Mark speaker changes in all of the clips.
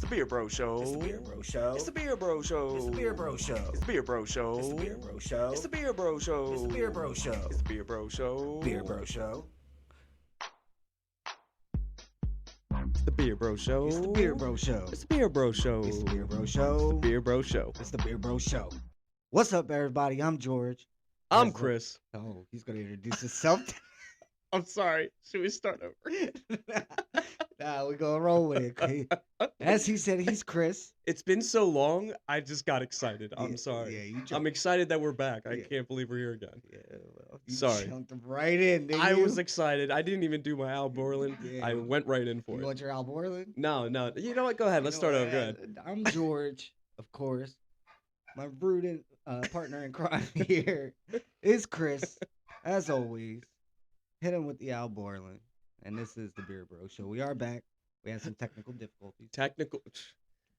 Speaker 1: the Beer Bro Show.
Speaker 2: It's the Beer Bro Show.
Speaker 1: It's the Beer Bro Show.
Speaker 2: It's the Beer Bro Show.
Speaker 1: It's the Beer Bro Show.
Speaker 2: It's the Beer Bro Show.
Speaker 1: It's the Beer Bro Show.
Speaker 2: It's the Beer Bro Show.
Speaker 1: It's the Beer Bro Show.
Speaker 2: Beer Bro Show.
Speaker 1: It's the Beer Bro Show.
Speaker 2: It's the Beer Bro Show.
Speaker 1: It's the Beer Bro Show.
Speaker 2: It's the Beer Bro Show.
Speaker 1: The Beer Bro Show.
Speaker 2: It's the Beer Bro Show. What's up, everybody? I'm George.
Speaker 1: I'm
Speaker 2: Yes, sir.
Speaker 1: Chris.
Speaker 2: Oh, he's gonna introduce himself.
Speaker 1: I'm sorry. Should we start over?
Speaker 2: Nah, we gonna roll with it. As he said, he's Chris.
Speaker 1: It's been so long. I just got excited. I'm
Speaker 2: Yeah,
Speaker 1: sorry.
Speaker 2: Yeah, you
Speaker 1: I'm
Speaker 2: jumped.
Speaker 1: excited that we're back. I
Speaker 2: Yeah.
Speaker 1: can't believe we're here again.
Speaker 2: Yeah, well, you
Speaker 1: Sorry.
Speaker 2: jumped right in. Didn't
Speaker 1: I
Speaker 2: you?
Speaker 1: was excited. I didn't even do my Al Borland.
Speaker 2: Yeah.
Speaker 1: I went right in for
Speaker 2: You
Speaker 1: it.
Speaker 2: want your Al Borland?
Speaker 1: No. You know what? Go ahead. Let's
Speaker 2: You
Speaker 1: start
Speaker 2: know
Speaker 1: over. Go ahead.
Speaker 2: what? I'm George, of course. My prudent partner in crime here is Chris, as always. Hit him with the Al Borland. And this is the Beer Bro Show. We are back. We had some technical difficulties.
Speaker 1: Technical.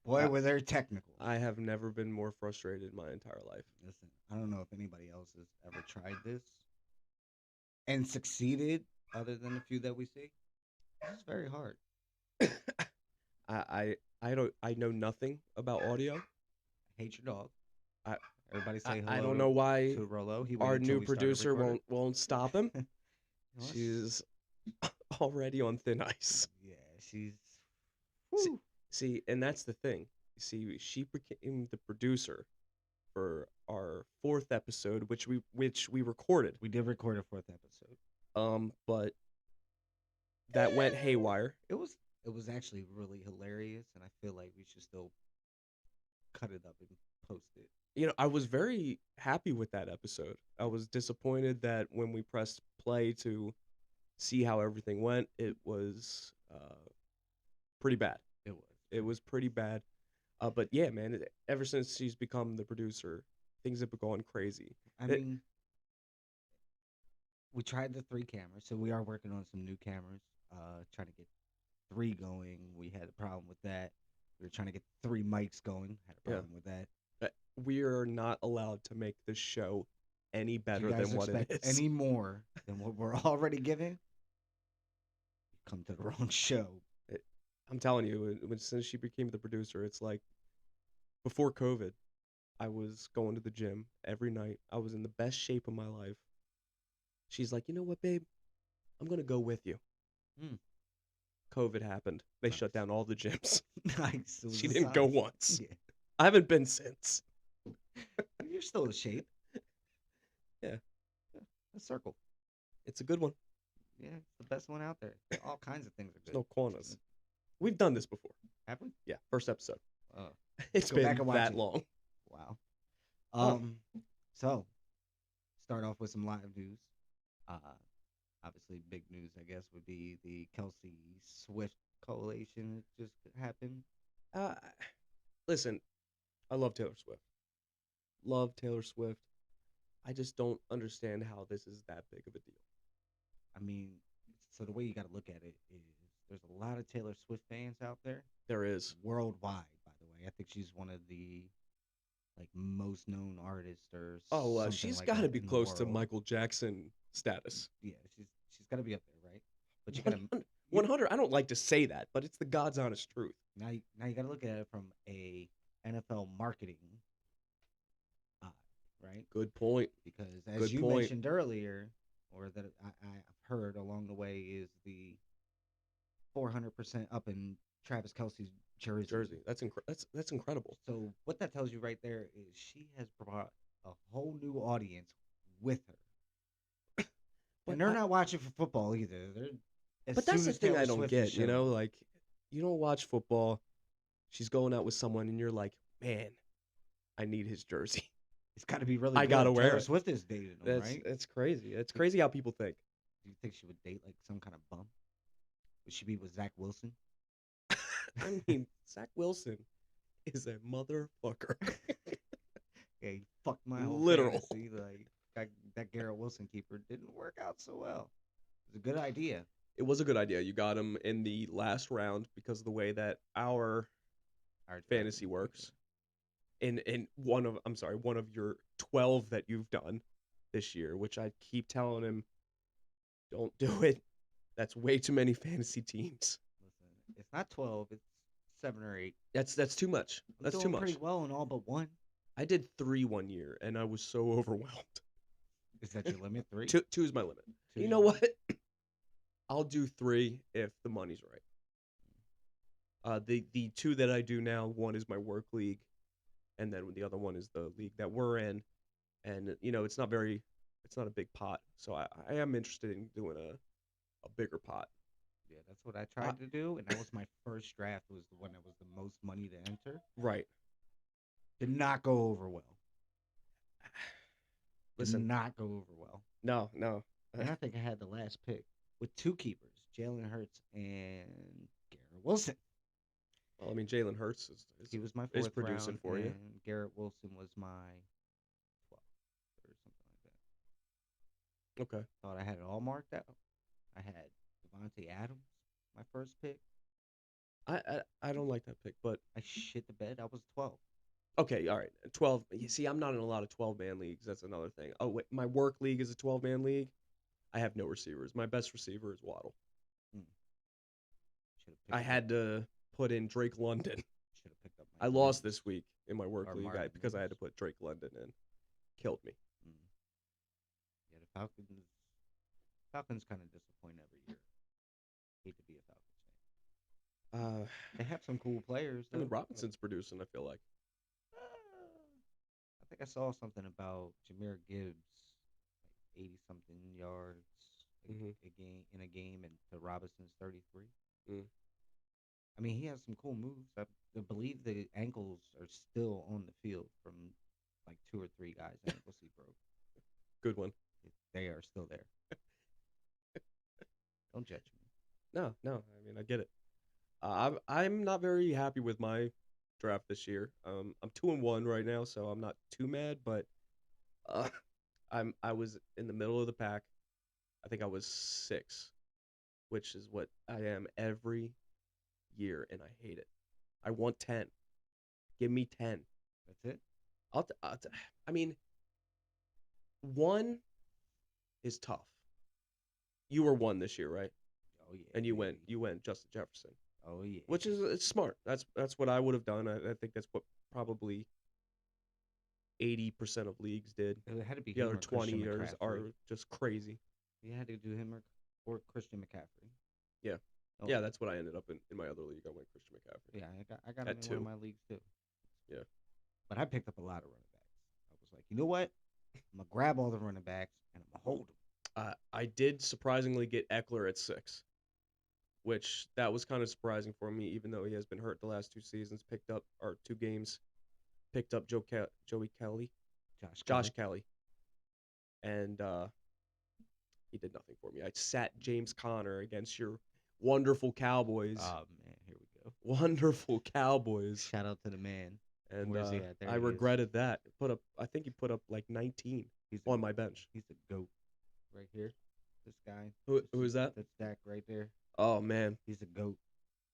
Speaker 2: Boy, were they technical.
Speaker 1: I have never been more frustrated in my entire life.
Speaker 2: Listen, I don't know if anybody else has ever tried this and succeeded other than the few that we see. It's very hard.
Speaker 1: I know nothing about audio.
Speaker 2: Hate your dog.
Speaker 1: I-
Speaker 2: Everybody say hello
Speaker 1: I don't know why
Speaker 2: to Rolo. He
Speaker 1: our
Speaker 2: waited till
Speaker 1: new
Speaker 2: we started
Speaker 1: producer
Speaker 2: recording.
Speaker 1: won't stop him.
Speaker 2: Well,
Speaker 1: She's already on thin ice.
Speaker 2: Yeah, she's.
Speaker 1: See-
Speaker 2: Whew.
Speaker 1: See, and that's the thing. See, she became the producer for our 4th episode, which we recorded.
Speaker 2: We did record a 4th episode.
Speaker 1: But that went haywire.
Speaker 2: It was actually really hilarious, and I feel like we should still cut it up and post it.
Speaker 1: You know, I was very happy with that episode. I was disappointed that when we pressed play to see how everything went, it was pretty bad.
Speaker 2: It was.
Speaker 1: It was pretty bad. But yeah, man, ever since she's become the producer, things have been going crazy.
Speaker 2: I mean, we tried the 3 cameras, so we are working on some new cameras. Trying to get 3 going. We had a problem with that. We were trying to get 3 mics going. Had a
Speaker 1: Yeah.
Speaker 2: problem with that.
Speaker 1: We are not allowed to make this show any
Speaker 2: If
Speaker 1: better
Speaker 2: you guys
Speaker 1: than what it
Speaker 2: expect
Speaker 1: is.
Speaker 2: any more than what we're already giving, you come to the wrong show.
Speaker 1: I'm telling you, since she became the producer, it's like before COVID, I was going to the gym every night. I was in the best shape of my life. She's like, you know what, babe? I'm going to go with you.
Speaker 2: Hmm.
Speaker 1: COVID happened. They shut
Speaker 2: Nice.
Speaker 1: down all the gyms.
Speaker 2: Nice. It was
Speaker 1: She
Speaker 2: a
Speaker 1: didn't go
Speaker 2: sign.
Speaker 1: once.
Speaker 2: Yeah.
Speaker 1: I haven't been since.
Speaker 2: You're still in shape.
Speaker 1: Yeah.
Speaker 2: A circle.
Speaker 1: It's a good one.
Speaker 2: Yeah, it's the best one out there. All kinds of things are
Speaker 1: There's
Speaker 2: good.
Speaker 1: no corners. We've done this before.
Speaker 2: Have we?
Speaker 1: Yeah, first episode.
Speaker 2: Oh,
Speaker 1: It's
Speaker 2: Go
Speaker 1: been
Speaker 2: back and watch
Speaker 1: that
Speaker 2: it.
Speaker 1: long.
Speaker 2: wow.
Speaker 1: Oh.
Speaker 2: So start off with some live news. Obviously, big news, I guess, would be the Kelsey Swift collation that just happened.
Speaker 1: Listen, I love Taylor Swift. Love Taylor Swift. I just don't understand how this is that big of a deal.
Speaker 2: I mean, so the way you got to look at it is there's a lot of Taylor Swift fans out there
Speaker 1: There is.
Speaker 2: worldwide. By the way, I think she's one of the most known artists or.
Speaker 1: Oh,
Speaker 2: something
Speaker 1: she's
Speaker 2: like
Speaker 1: got to
Speaker 2: that
Speaker 1: be
Speaker 2: in the
Speaker 1: close to
Speaker 2: world.
Speaker 1: Michael Jackson status.
Speaker 2: Yeah, she's got to be up there, right? But you gotta
Speaker 1: 100. I don't like to say that, but it's the God's honest truth.
Speaker 2: now you got to look at it from a NFL marketing eye, right?
Speaker 1: Good point.
Speaker 2: Because as
Speaker 1: Good
Speaker 2: you
Speaker 1: point.
Speaker 2: mentioned earlier, or that I've heard along the way, is the 400% up in Travis Kelsey's jersey.
Speaker 1: That's incredible.
Speaker 2: So what that tells you right there is she has brought a whole new audience with her.
Speaker 1: But
Speaker 2: And they're
Speaker 1: I-
Speaker 2: not watching for football either. They're as
Speaker 1: But that's
Speaker 2: soon
Speaker 1: the
Speaker 2: as
Speaker 1: thing
Speaker 2: Taylor
Speaker 1: I don't
Speaker 2: Swift
Speaker 1: get.
Speaker 2: is
Speaker 1: You know,
Speaker 2: shown.
Speaker 1: like you don't watch football. She's going out with someone, and you're like, man, I need his jersey.
Speaker 2: It's got to be really.
Speaker 1: I
Speaker 2: good.
Speaker 1: gotta wear
Speaker 2: Taylor
Speaker 1: it.
Speaker 2: Swift is dating him, right?
Speaker 1: That's crazy. It's crazy how people think.
Speaker 2: Do you think she would date some kind of bum? Would she be with Zach Wilson?
Speaker 1: I mean, Zach Wilson is a motherfucker.
Speaker 2: Yeah, he fucked my whole
Speaker 1: Literal.
Speaker 2: fantasy. That Garrett Wilson keeper didn't work out so well. It was a good idea.
Speaker 1: It was a good idea. You got him in the last round because of the way that our
Speaker 2: Our
Speaker 1: fantasy works. In one of your 12 that you've done this year, which I keep telling him, don't do it. That's way too many fantasy teams.
Speaker 2: Listen, it's not 12. It's 7 or 8.
Speaker 1: That's too much.
Speaker 2: I'm
Speaker 1: That's too
Speaker 2: doing pretty
Speaker 1: much.
Speaker 2: well in all but one.
Speaker 1: I did 3 one year, and I was so overwhelmed.
Speaker 2: Is that your limit? 3?
Speaker 1: Two is my limit.
Speaker 2: Two
Speaker 1: You
Speaker 2: is
Speaker 1: know
Speaker 2: your
Speaker 1: what? I'll do 3 if the money's right. The 2 that I do now, one is my work league, and then the other one is the league that we're in. And it's not a big pot, so I am interested in doing a bigger pot.
Speaker 2: Yeah, that's what I
Speaker 1: Uh,
Speaker 2: tried to do, and that was my first draft. Was the one that was the most money to enter.
Speaker 1: right.
Speaker 2: Did not go over well. Did
Speaker 1: Listen,
Speaker 2: not go over well.
Speaker 1: no.
Speaker 2: And I think I had the last pick with 2 keepers, Jalen Hurts and Garrett Wilson.
Speaker 1: Well, I mean, Jalen Hurts
Speaker 2: He was my
Speaker 1: is
Speaker 2: 4th
Speaker 1: producing
Speaker 2: round,
Speaker 1: for you.
Speaker 2: and Garrett Wilson was my 12th or something like that.
Speaker 1: Okay.
Speaker 2: Thought I had it all marked out. I had Devontae Adams, my first pick.
Speaker 1: I don't like that pick, but
Speaker 2: I shit the bed. I was 12.
Speaker 1: okay, all right. 12. You see, I'm not in a lot of 12-man leagues. That's another thing. Oh, wait, my work league is a 12-man league. I have no receivers. My best receiver is Waddle.
Speaker 2: Hmm.
Speaker 1: I had to put in Drake London.
Speaker 2: Should have picked up.
Speaker 1: I lost this week in my work
Speaker 2: Or
Speaker 1: league
Speaker 2: Marvin
Speaker 1: because I had to
Speaker 2: Mims.
Speaker 1: put Drake London in. Killed me.
Speaker 2: Yeah, the Falcons kind of disappoint every year. Hate to be a Falcons fan. They have some cool players.
Speaker 1: I mean,
Speaker 2: Though.
Speaker 1: Robinson's producing, I feel like.
Speaker 2: I think I saw something about Jameer Gibbs, like 80 something yards a game, and to Robinson's 33.
Speaker 1: Mm.
Speaker 2: I mean, he has some cool moves. I believe the ankles are still on the field from like 2 or 3 guys' ankles he broke.
Speaker 1: Good one.
Speaker 2: They are still there. Don't judge me.
Speaker 1: No. I mean, I get it. I'm not very happy with my draft this year. I'm 2-1 right now, so I'm not too mad. But uh, I was in the middle of the pack. I think I was 6, which is what I am every year, and I hate it. I want 10. Give me 10.
Speaker 2: That's it.
Speaker 1: I mean, 1 is tough. You were 1 this year, right?
Speaker 2: Oh yeah.
Speaker 1: And you
Speaker 2: baby.
Speaker 1: went Justin Jefferson,
Speaker 2: Oh yeah.
Speaker 1: which is it's smart. That's what I would have done. I think that's what probably 80% of leagues did.
Speaker 2: It had to be
Speaker 1: The
Speaker 2: him
Speaker 1: other
Speaker 2: or Christian
Speaker 1: 20 years are
Speaker 2: McCaffrey.
Speaker 1: just crazy.
Speaker 2: You had to do him or Christian McCaffrey.
Speaker 1: Yeah.
Speaker 2: Oh,
Speaker 1: Yeah, that's what I ended up in my other league. I went Christian McCaffrey.
Speaker 2: yeah. I got him
Speaker 1: At
Speaker 2: in one of
Speaker 1: 2.
Speaker 2: my leagues too.
Speaker 1: Yeah.
Speaker 2: But I picked up a lot of running backs. I was like, you know what? I'm gonna grab all the running backs and I'm gonna hold them.
Speaker 1: I did surprisingly get Eckler at 6, which that was kind of surprising for me, even though he has been hurt the last 2 seasons. Picked up or 2 games, picked up Joey Kelly, Josh Kelly, and he did nothing for me. I sat James Conner against your wonderful Cowboys.
Speaker 2: Oh man, here we go.
Speaker 1: Wonderful Cowboys.
Speaker 2: Shout out to the man.
Speaker 1: And
Speaker 2: Where's he at? There
Speaker 1: I
Speaker 2: he is.
Speaker 1: regretted that. I think he put up like 19 on my bench.
Speaker 2: He's a goat, right here. This guy.
Speaker 1: Who is that?
Speaker 2: That's Dak right there.
Speaker 1: Oh man,
Speaker 2: He's a goat.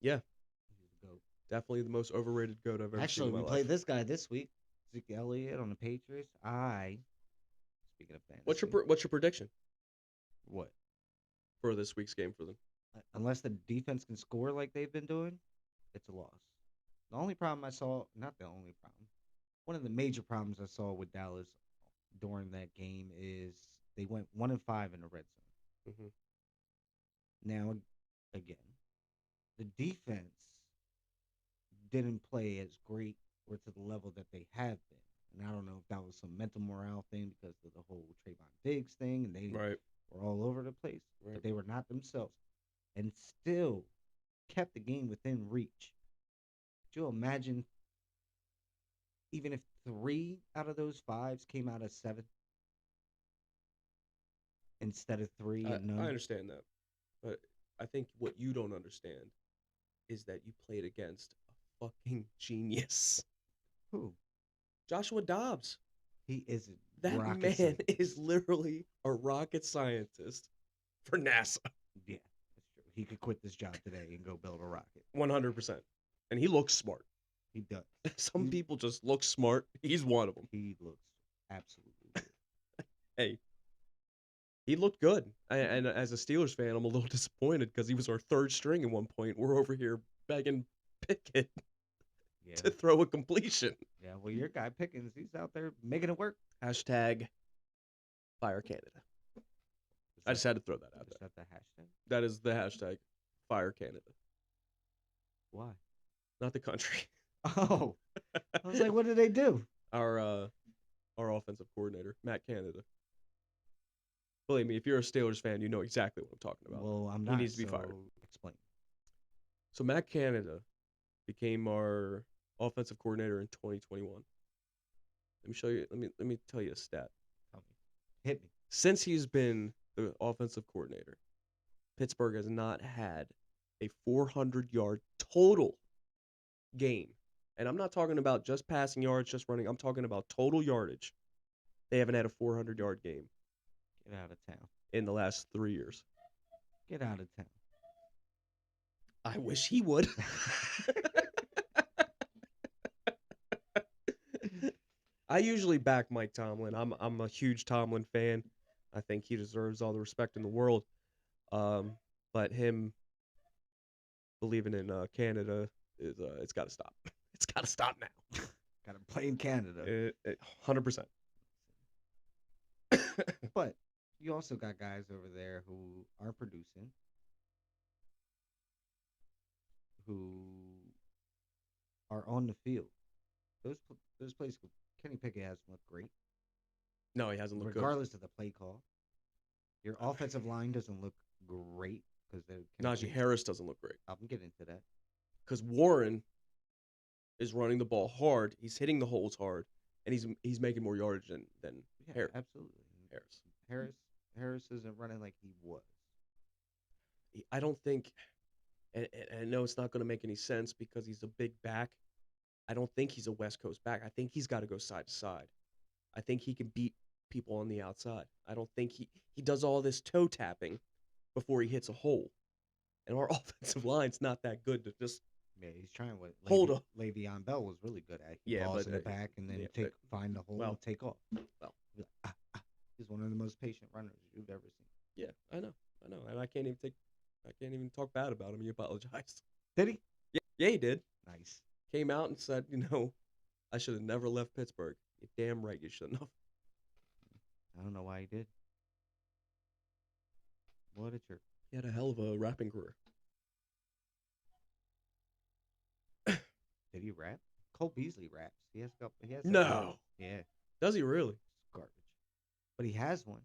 Speaker 1: yeah,
Speaker 2: He's a goat.
Speaker 1: definitely the most overrated goat I've ever
Speaker 2: Actually,
Speaker 1: seen in
Speaker 2: we
Speaker 1: my
Speaker 2: played
Speaker 1: life.
Speaker 2: this guy this week. Zeke Elliott on the Patriots. Speaking of fantasy.
Speaker 1: What's your prediction
Speaker 2: What?
Speaker 1: for this week's game for them?
Speaker 2: Unless the defense can score like they've been doing, it's a loss. The only problem I saw, not the only problem, one of the major problems I saw with Dallas during that game is they went 1-5 in the red zone.
Speaker 1: Hmm.
Speaker 2: Now, again, the defense didn't play as great or to the level that they have been. And I don't know if that was some mental morale thing because of the whole Trayvon Diggs thing, and they
Speaker 1: Right.
Speaker 2: were all over the place,
Speaker 1: Right.
Speaker 2: but they were not themselves, and still kept the game within reach. Could you imagine even if 3 out of those 5s came out of 7 instead of 3 and none?
Speaker 1: I understand that, but I think what you don't understand is that you played against a fucking genius,
Speaker 2: Who?
Speaker 1: Joshua Dobbs.
Speaker 2: He isn't.
Speaker 1: That
Speaker 2: rocket
Speaker 1: man
Speaker 2: scientist.
Speaker 1: is literally a rocket scientist for NASA.
Speaker 2: Yeah, that's true. He could quit this job today and go build a rocket.
Speaker 1: 100%. And he looks smart.
Speaker 2: He does.
Speaker 1: Some people just look smart. He's one of them.
Speaker 2: He looks absolutely good.
Speaker 1: Hey, he looked good. And as a Steelers fan, I'm a little disappointed because he was our 3rd string at one point. We're over here begging Pickett
Speaker 2: Yeah.
Speaker 1: to throw a completion.
Speaker 2: Yeah. Well, your guy Pickens, he's out there making it work.
Speaker 1: Hashtag Fire Canada.
Speaker 2: Is
Speaker 1: I just had to throw that out
Speaker 2: is
Speaker 1: there.
Speaker 2: that the hashtag?
Speaker 1: That is the hashtag Fire Canada,
Speaker 2: Why?
Speaker 1: not the country.
Speaker 2: Oh, I was like, what did they do?
Speaker 1: Our offensive coordinator, Matt Canada. Believe me, if you're a Steelers fan, you know exactly what I'm talking about.
Speaker 2: Well, I'm
Speaker 1: He
Speaker 2: not.
Speaker 1: needs to be
Speaker 2: So
Speaker 1: fired.
Speaker 2: explain.
Speaker 1: So Matt Canada became our offensive coordinator in 2021. Let me show you. Let me tell you a stat.
Speaker 2: Tell me. Hit me.
Speaker 1: Since he's been the offensive coordinator, Pittsburgh has not had a 400-yard total game. And I'm not talking about just passing yards, just running. I'm talking about total yardage. They haven't had a 400-yard game
Speaker 2: Get out of town.
Speaker 1: in the last 3 years.
Speaker 2: Get out of town.
Speaker 1: I wish he would. I usually back Mike Tomlin. I'm a huge Tomlin fan. I think he deserves all the respect in the world. But him believing in Canada is it's got to stop. It's got to stop now.
Speaker 2: Got to play in Canada.
Speaker 1: 100%.
Speaker 2: But you also got guys over there who are producing, who are on the field. Those plays, Kenny Pickett hasn't looked great,
Speaker 1: No, he hasn't looked
Speaker 2: regardless of the play call. Your offensive line doesn't look great because
Speaker 1: good. Najee Harris doesn't look great
Speaker 2: I'm getting into that.
Speaker 1: because Warren is running the ball hard. He's hitting the holes hard, and he's making more yardage than
Speaker 2: Yeah,
Speaker 1: Harris.
Speaker 2: absolutely.
Speaker 1: Harris.
Speaker 2: Harris isn't running like he was.
Speaker 1: I don't think, and I know it's not going to make any sense because he's a big back. I don't think he's a West Coast back. I think he's got to go side to side. I think he can beat people on the outside. I don't think he does all this toe tapping before he hits a hole. And our offensive line's not that good to just
Speaker 2: Yeah, he's trying what
Speaker 1: hold up.
Speaker 2: Le'Veon Bell was really good at. He
Speaker 1: Yeah,
Speaker 2: balls
Speaker 1: but,
Speaker 2: in the back and then
Speaker 1: yeah,
Speaker 2: find the hole
Speaker 1: well,
Speaker 2: and take off.
Speaker 1: well.
Speaker 2: Be like, ah, ah. He's one of the most patient runners you've ever seen.
Speaker 1: Yeah, I know, and I can't even talk bad about him. He apologized.
Speaker 2: Did he?
Speaker 1: Yeah, he did.
Speaker 2: Nice.
Speaker 1: Came out and said, I should have never left Pittsburgh. You're damn right you shouldn't have.
Speaker 2: I don't know why he did. What a jerk.
Speaker 1: He had a hell of a rapping career.
Speaker 2: Did he rap? Cole Beasley raps. He has
Speaker 1: No.
Speaker 2: Yeah.
Speaker 1: Does he really?
Speaker 2: It's garbage. But he has one.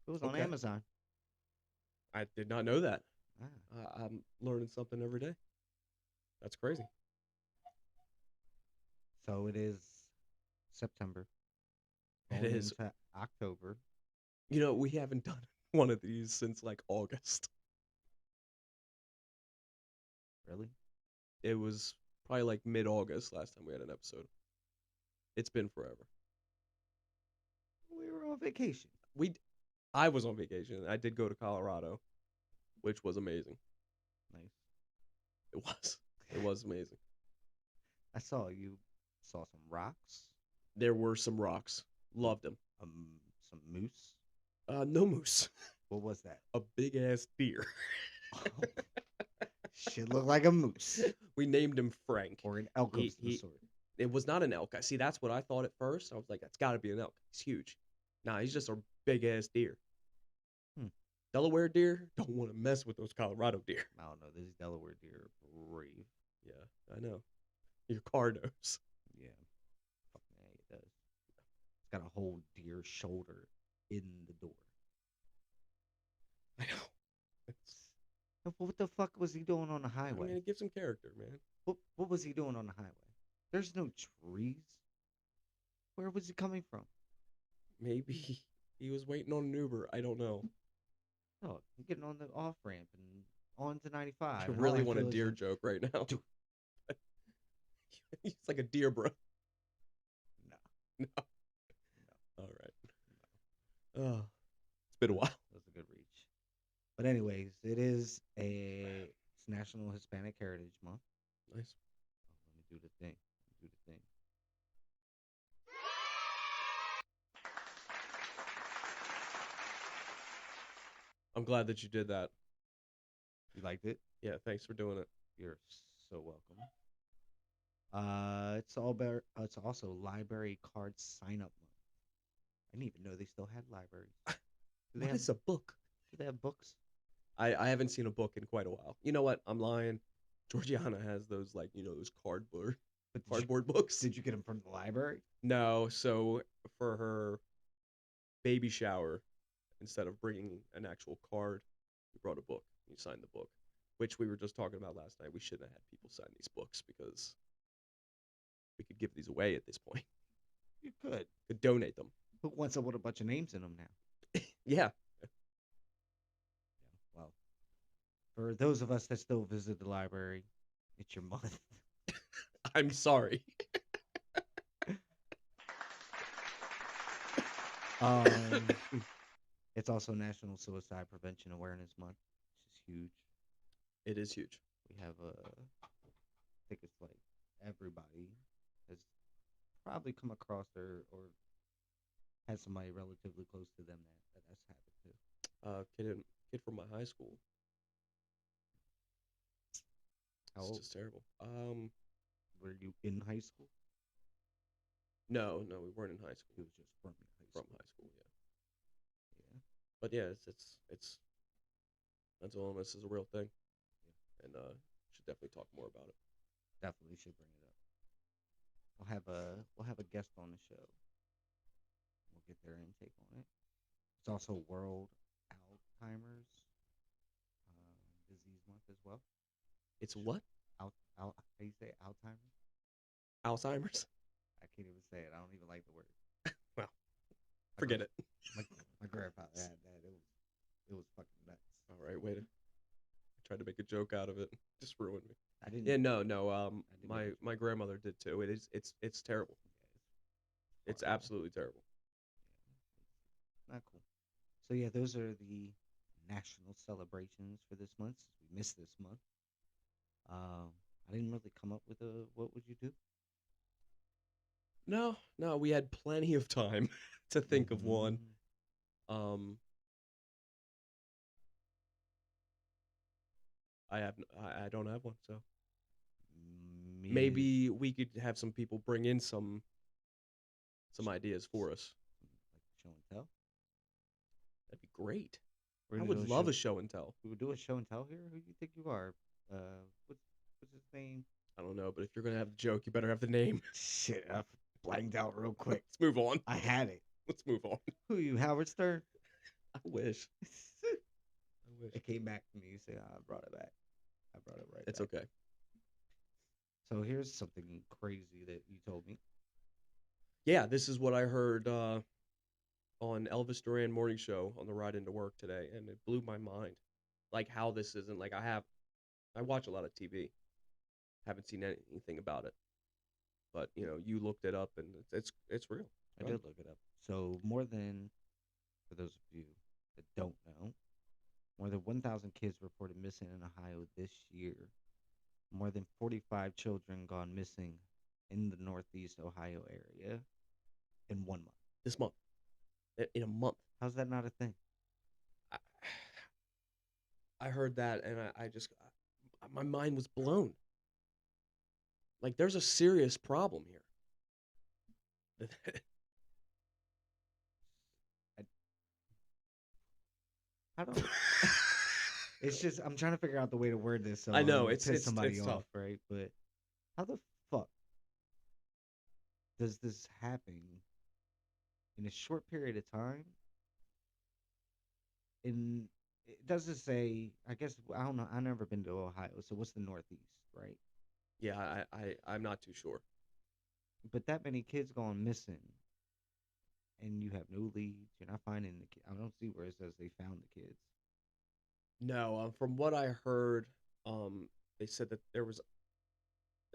Speaker 2: It was on
Speaker 1: Okay.
Speaker 2: Amazon.
Speaker 1: I did not know that.
Speaker 2: Ah.
Speaker 1: I'm learning something every day. That's crazy.
Speaker 2: So it is September.
Speaker 1: It
Speaker 2: going
Speaker 1: is.
Speaker 2: into October.
Speaker 1: We haven't done one of these since like August.
Speaker 2: Really?
Speaker 1: It was probably like mid-August last time we had an episode. It's been forever.
Speaker 2: We were on vacation.
Speaker 1: I was on vacation. I did go to Colorado, which was amazing.
Speaker 2: Nice.
Speaker 1: It was. It was amazing.
Speaker 2: I saw you saw some rocks.
Speaker 1: There were some rocks. Loved them.
Speaker 2: Some moose.
Speaker 1: No moose.
Speaker 2: What was that?
Speaker 1: A big ass deer.
Speaker 2: Shit looked like a moose.
Speaker 1: We named him Frank.
Speaker 2: Or an elk of some sort.
Speaker 1: It was not an elk. See, that's what I thought at first. I was like, that's got to be an elk. He's huge. Nah, he's just a big ass deer. Delaware deer don't want to mess with those Colorado deer.
Speaker 2: I don't know. These Delaware deer are brave.
Speaker 1: Yeah, I know. Your car knows.
Speaker 2: Yeah. Fuck yeah, it does. It's got a whole deer shoulder in the door.
Speaker 1: I know.
Speaker 2: What the fuck was he doing on the highway?
Speaker 1: I mean, it gives him character, man.
Speaker 2: What was he doing on the highway? There's no trees. Where was he coming from?
Speaker 1: Maybe he was waiting on an Uber. I don't know.
Speaker 2: Oh, I'm getting on the off ramp and on to 95.
Speaker 1: I
Speaker 2: and
Speaker 1: really
Speaker 2: all
Speaker 1: want a
Speaker 2: feel is
Speaker 1: deer joke right now.
Speaker 2: Dude.
Speaker 1: He's like a deer, bro.
Speaker 2: No.
Speaker 1: No. All right. Oh, it's been a while.
Speaker 2: That's a good reach. But anyways, it's National Hispanic Heritage Month.
Speaker 1: Nice.
Speaker 2: Let me do the thing.
Speaker 1: I'm glad that you did that.
Speaker 2: You liked it?
Speaker 1: Yeah, thanks for doing it.
Speaker 2: You're so welcome. It's also library card sign up month. I didn't even know they still had libraries. Do they
Speaker 1: What
Speaker 2: have
Speaker 1: is a book?
Speaker 2: do they have books?
Speaker 1: I haven't seen a book in quite a while. You know what? I'm lying. Georgiana has those like those
Speaker 2: But
Speaker 1: cardboard books.
Speaker 2: did you get them from the library?
Speaker 1: No, so for her baby shower, instead of bringing an actual card, we brought a book. You signed the book, which we were just talking about last night. We shouldn't have had people sign these books because we could give these away at this point.
Speaker 2: You could.
Speaker 1: Could donate them.
Speaker 2: Who wants them with a bunch of names in them now?
Speaker 1: Yeah,
Speaker 2: Yeah. Well, for those of us that still visit the library, it's your month.
Speaker 1: I'm sorry.
Speaker 2: Um, it's also National Suicide Prevention Awareness Month, which is huge.
Speaker 1: It is huge.
Speaker 2: We have I think it's like everybody has probably come across or had somebody relatively close to them that's happened to.
Speaker 1: Kid from my high school.
Speaker 2: How
Speaker 1: It's
Speaker 2: old
Speaker 1: just terrible.
Speaker 2: were you in high school?
Speaker 1: No, no, we weren't in high
Speaker 2: He
Speaker 1: school.
Speaker 2: was just from high
Speaker 1: From
Speaker 2: school.
Speaker 1: high school, yeah.
Speaker 2: Yeah,
Speaker 1: But yeah, it's mental illness is a real thing,
Speaker 2: yeah.
Speaker 1: and should definitely talk more about it.
Speaker 2: Definitely should bring it up. We'll have a guest on the show. We'll get their intake on it. It's also World Alzheimer's Disease Month as well.
Speaker 1: It's what?
Speaker 2: How you say it? Alzheimer's?
Speaker 1: Alzheimer's?
Speaker 2: I can't even say it. I don't even like the word.
Speaker 1: Well,
Speaker 2: My
Speaker 1: forget
Speaker 2: grand,
Speaker 1: it.
Speaker 2: my grandfather had that. It was fucking nuts.
Speaker 1: All right, wait. I tried to make a joke out of it. Just ruined me.
Speaker 2: I didn't.
Speaker 1: Yeah, no.
Speaker 2: I didn't
Speaker 1: My
Speaker 2: make
Speaker 1: my grandmother did too. It's terrible.
Speaker 2: yeah,
Speaker 1: It's absolutely terrible.
Speaker 2: yeah, not cool. So yeah, those are the national celebrations for this month. Since we missed this month. Um, I didn't really come up with a what would you do?
Speaker 1: No, no, we had plenty of time to think of one.
Speaker 2: Mm,
Speaker 1: Um, I don't have one, so
Speaker 2: me
Speaker 1: maybe we could have some people bring in some ideas for us.
Speaker 2: like show and tell.
Speaker 1: That'd be great.
Speaker 2: We're
Speaker 1: I
Speaker 2: gonna do
Speaker 1: would
Speaker 2: a
Speaker 1: love
Speaker 2: show.
Speaker 1: a show and tell.
Speaker 2: We would do a show and tell here. Who do you think you are? What's his name?
Speaker 1: I don't know, but if you're gonna have the joke, you better have the name.
Speaker 2: Shit, I blanked out real quick.
Speaker 1: Let's move on.
Speaker 2: I had it.
Speaker 1: Let's move on.
Speaker 2: Who you, Howard Stern?
Speaker 1: I wish. I wish.
Speaker 2: It came back to me. You say I brought it back. I brought it right
Speaker 1: It's
Speaker 2: back.
Speaker 1: okay.
Speaker 2: So here's something crazy that you told me.
Speaker 1: Yeah, this is what I heard on Elvis Duran morning show on the ride into work today, and it blew my mind. Like how this isn't like I watch a lot of TV. Haven't seen anything about it, but you looked it up and it's real.
Speaker 2: I
Speaker 1: Go ahead.
Speaker 2: did look it up. So for those of you that don't know, more than 1,000 kids reported missing in Ohio this year. More than 45 children gone missing in the Northeast Ohio area in 1 month.
Speaker 1: This month, in a month,
Speaker 2: How's that not a thing?
Speaker 1: I, I heard that and I just my mind was blown. Like there's a serious problem here.
Speaker 2: I, I don't. It's just I'm trying to figure out the way to word this so
Speaker 1: I
Speaker 2: I
Speaker 1: know
Speaker 2: don't
Speaker 1: it's
Speaker 2: piss
Speaker 1: it's
Speaker 2: somebody
Speaker 1: it's
Speaker 2: off,
Speaker 1: tough.
Speaker 2: right? But how the fuck does this happen in a short period of time? In it doesn't say. I guess I don't know. I've never been to Ohio, so what's the Northeast, right?
Speaker 1: Yeah, I'm not too sure.
Speaker 2: But that many kids going missing, and you have no leads. You're not finding the kid. I don't see where it says they found the kids.
Speaker 1: No, from what I heard, they said that there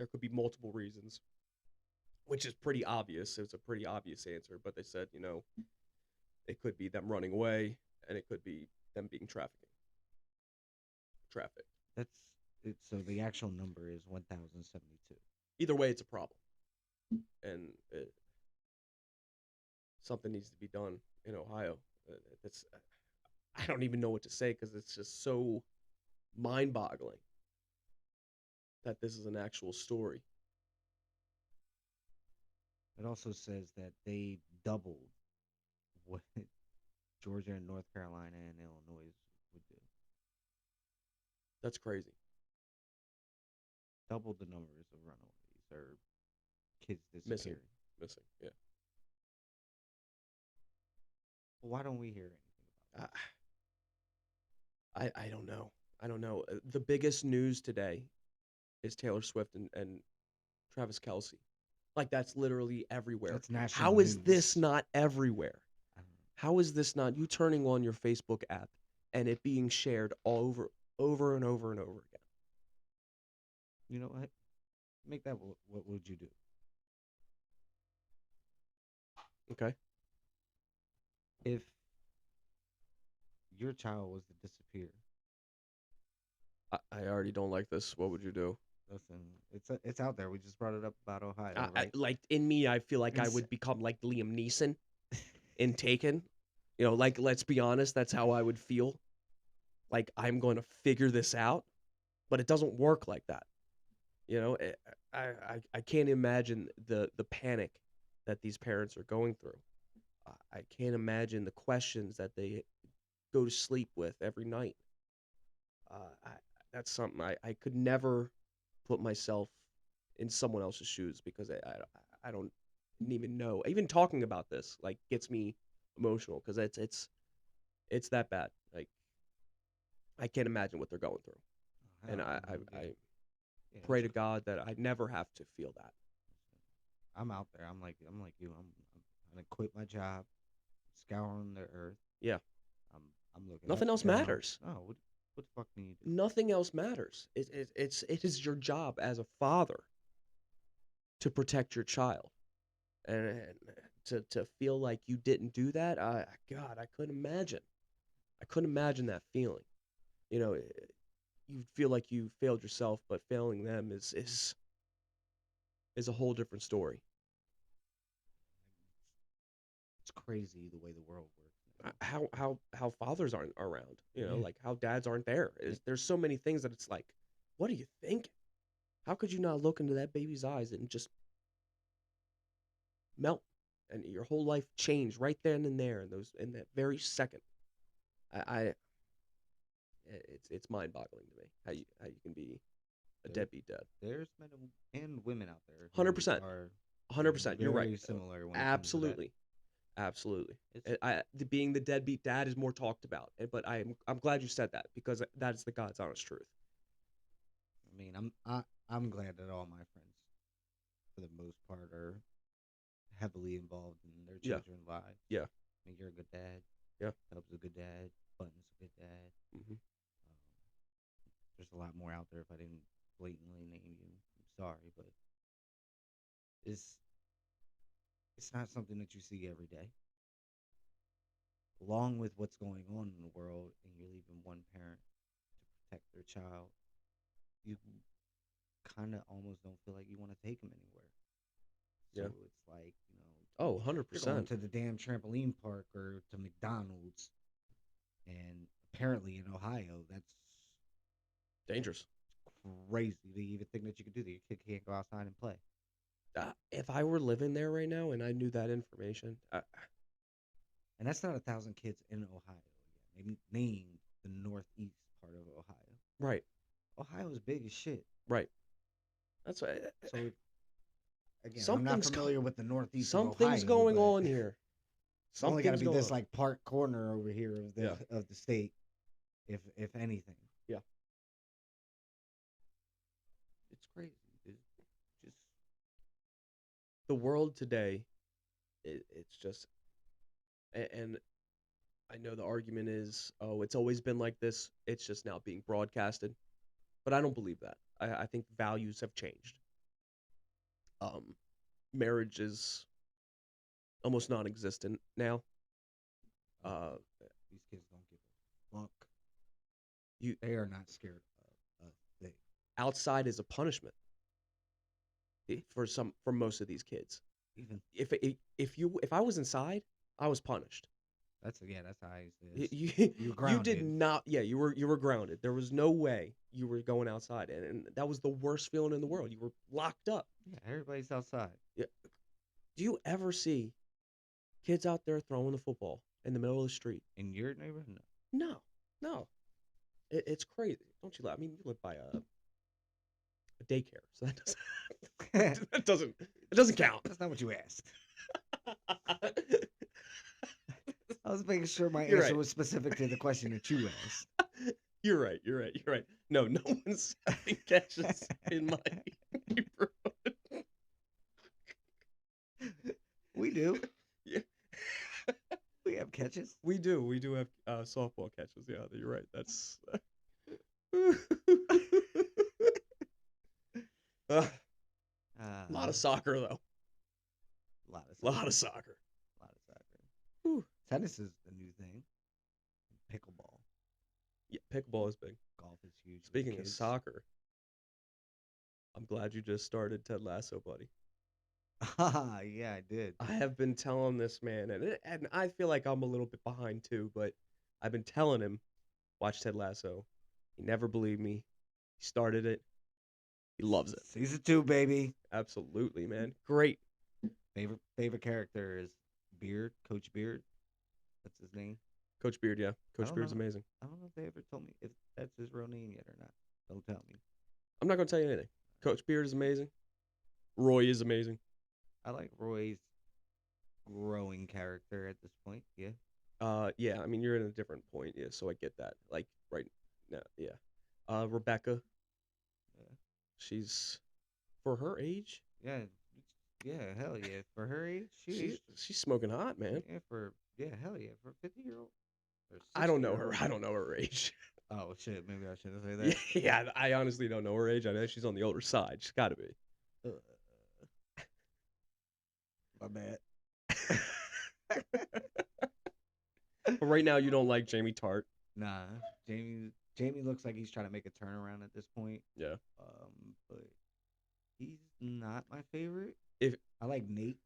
Speaker 1: could be multiple reasons, which is pretty obvious. It's a pretty obvious answer, but they said it could be them running away, and it could be them being trafficked.
Speaker 2: That's it. So the actual number is 1,072.
Speaker 1: Either way, it's a problem, and something needs to be done in Ohio. That's I don't even know what to say because it's just so mind-boggling that this is an actual story.
Speaker 2: It also says that they doubled what Georgia and North Carolina and Illinois would do.
Speaker 1: That's crazy.
Speaker 2: Doubled the numbers of runaways or kids
Speaker 1: Missing,
Speaker 2: disappearing.
Speaker 1: missing. Yeah.
Speaker 2: Well, why don't we hear anything about
Speaker 1: I don't know. I don't know. The biggest news today is Taylor Swift and Travis Kelsey. Like that's literally
Speaker 2: that?
Speaker 1: everywhere.
Speaker 2: That's national
Speaker 1: How is this
Speaker 2: news.
Speaker 1: not everywhere?
Speaker 2: I don't know.
Speaker 1: How is this not you turning on your Facebook app and it being shared all over and over and over again?
Speaker 2: You know what? Make that. What would you do
Speaker 1: Okay.
Speaker 2: if your child was to disappear?
Speaker 1: I already don't like this. What would you do?
Speaker 2: Listen, it's out there. We just brought it up about Ohio, right?
Speaker 1: Like in me, I feel like I
Speaker 2: It's
Speaker 1: would become like Liam Neeson in Taken. You know, like let's be honest, that's how I would feel. Like I'm going to figure this out, but it doesn't work like that. You know, I can't imagine the panic that these parents are going through. I can't imagine the questions that they go to sleep with every night. I, that's something I could never put myself in someone else's shoes because I don't even know. Even talking about this like gets me emotional because it's that bad. Like I can't imagine what they're going through, and
Speaker 2: hell, I mean,
Speaker 1: I
Speaker 2: yeah,
Speaker 1: pray to God that I never have to feel that.
Speaker 2: I'm out there. I'm like you. I'm gonna quit my job, scouring the earth.
Speaker 1: Yeah,
Speaker 2: I'm I'm looking up
Speaker 1: nothing else
Speaker 2: and down.
Speaker 1: matters.
Speaker 2: Oh, what the fuck can you do?
Speaker 1: Nothing else matters. It is your job as a father to protect your child, and to feel like you didn't do that. God, I couldn't imagine. I couldn't imagine that feeling. You know, you feel like you failed yourself, but failing them is a whole different story.
Speaker 2: It's crazy the way the world works now.
Speaker 1: How fathers aren't around, you know,
Speaker 2: Yeah.
Speaker 1: like how dads aren't there. There's so many things that it's like, what are you thinking? How could you not look into that baby's eyes and just melt and your whole life change right then and there in that very second? I it's mind-boggling to me how you can be a
Speaker 2: There,
Speaker 1: deadbeat dad.
Speaker 2: there's men and women out there who
Speaker 1: 100%.
Speaker 2: are
Speaker 1: 100%. You're right.
Speaker 2: very similar when it comes to that.
Speaker 1: Absolutely. Absolutely.
Speaker 2: It's
Speaker 1: Being the deadbeat dad is more talked about, but I'm glad you said that because that is the God's honest truth.
Speaker 2: I mean, I'm glad that all my friends, for the most part, are heavily involved in their
Speaker 1: Yeah.
Speaker 2: children's lives.
Speaker 1: Yeah.
Speaker 2: I mean, you're a good dad.
Speaker 1: Yeah.
Speaker 2: Help's a good dad. Button's a good dad.
Speaker 1: Hmm.
Speaker 2: There's a lot more out there. If I didn't blatantly name you, I'm sorry, but it's it's not something that you see every day. Along with what's going on in the world, and you're leaving one parent to protect their child, you kind of almost don't feel like you want to take them anywhere. So
Speaker 1: Yeah.
Speaker 2: it's like,
Speaker 1: Oh,
Speaker 2: you're going
Speaker 1: 100%.
Speaker 2: to the damn trampoline park or to McDonald's, and apparently in Ohio, that's
Speaker 1: Dangerous.
Speaker 2: crazy to even think that you could do that. Your kid can't go outside and play.
Speaker 1: If I were living there right now and I knew that information,
Speaker 2: And that's not 1,000 kids in Ohio. Again, they named the northeast part of Ohio.
Speaker 1: right,
Speaker 2: Ohio is big as shit.
Speaker 1: right. That's why
Speaker 2: So again, I'm not
Speaker 1: something's
Speaker 2: familiar with the northeast of
Speaker 1: something's
Speaker 2: Ohio,
Speaker 1: going
Speaker 2: but
Speaker 1: on here.
Speaker 2: it's only got to
Speaker 1: Something's
Speaker 2: be
Speaker 1: going
Speaker 2: this
Speaker 1: on.
Speaker 2: like park corner over here of the
Speaker 1: Yeah.
Speaker 2: of the state, if anything.
Speaker 1: Yeah.
Speaker 2: It's crazy. It's just
Speaker 1: The world today, it's just, and I know the argument is, oh, it's always been like this. It's just now being broadcasted, but I don't believe that. I think values have changed. Um, Marriage is almost non-existent now.
Speaker 2: oh,
Speaker 1: Uh,
Speaker 2: these kids don't give a fuck.
Speaker 1: you
Speaker 2: They are not scared of a thing.
Speaker 1: outside is a punishment for most of these kids.
Speaker 2: Even
Speaker 1: If I was inside, I was punished.
Speaker 2: that's how I
Speaker 1: You
Speaker 2: is.
Speaker 1: you,
Speaker 2: You
Speaker 1: you did
Speaker 2: grounded.
Speaker 1: not. Yeah, you were grounded. There was no way you were going outside, and that was the worst feeling in the world. You were locked up.
Speaker 2: Yeah, everybody's outside.
Speaker 1: Yeah. Do you ever see kids out there throwing the football in the middle of the street?
Speaker 2: In your neighborhood?
Speaker 1: No, no, it's crazy. Don't you? I mean, you live by a daycare, so that doesn't
Speaker 2: No.
Speaker 1: it doesn't count.
Speaker 2: That's not what you asked. I was making sure my
Speaker 1: You're
Speaker 2: answer
Speaker 1: right.
Speaker 2: was specific to the question that you asked.
Speaker 1: You're right. You're right. You're right. No, no one's having catches in my neighborhood.
Speaker 2: We do.
Speaker 1: Yeah,
Speaker 2: We have catches.
Speaker 1: we do. We do have softball catches. Yeah, you're right. That's a lot of soccer though.
Speaker 2: A lot of
Speaker 1: A lot of soccer.
Speaker 2: A lot of soccer.
Speaker 1: Whew.
Speaker 2: Tennis is the new thing. Pickleball.
Speaker 1: Yeah, pickleball is big.
Speaker 2: Golf is huge. with
Speaker 1: Speaking of
Speaker 2: kids.
Speaker 1: soccer, I'm glad you just started Ted Lasso, buddy.
Speaker 2: Yeah, I did.
Speaker 1: I have been telling this man, and I feel like I'm a little bit behind too, but I've been telling him, watch Ted Lasso. He never believed me. He started it. He loves it.
Speaker 2: Season 2, baby.
Speaker 1: Absolutely, man. Great.
Speaker 2: Favorite character is Beard, Coach Beard. That's his name.
Speaker 1: Coach Beard, yeah. Coach
Speaker 2: don't
Speaker 1: Beard's
Speaker 2: know.
Speaker 1: amazing.
Speaker 2: I don't know if they ever told me if that's his real name yet or not. Don't tell me.
Speaker 1: I'm not going to tell you anything. Coach Beard is amazing. Roy is amazing.
Speaker 2: I like Roy's growing character at this point. Yeah.
Speaker 1: Yeah, I mean, you're in a different point, yeah, so I get that. Like, right now, yeah. Rebecca,
Speaker 2: Yeah.
Speaker 1: she's, for her age,
Speaker 2: Yeah. Yeah, hell yeah. For her age,
Speaker 1: she's smoking hot, man.
Speaker 2: hell yeah. For a 50-year-old. Or
Speaker 1: I don't know
Speaker 2: 60-year-old.
Speaker 1: her. I don't know her age.
Speaker 2: Oh shit, maybe I shouldn't say that.
Speaker 1: Yeah, I honestly don't know her age. I know she's on the older side. She's got to be.
Speaker 2: My bad.
Speaker 1: But right now, you don't like Jamie Tart.
Speaker 2: Nah, Jamie looks like he's trying to make a turnaround at this point.
Speaker 1: Yeah.
Speaker 2: But he's not my favorite.
Speaker 1: If
Speaker 2: I like Nate.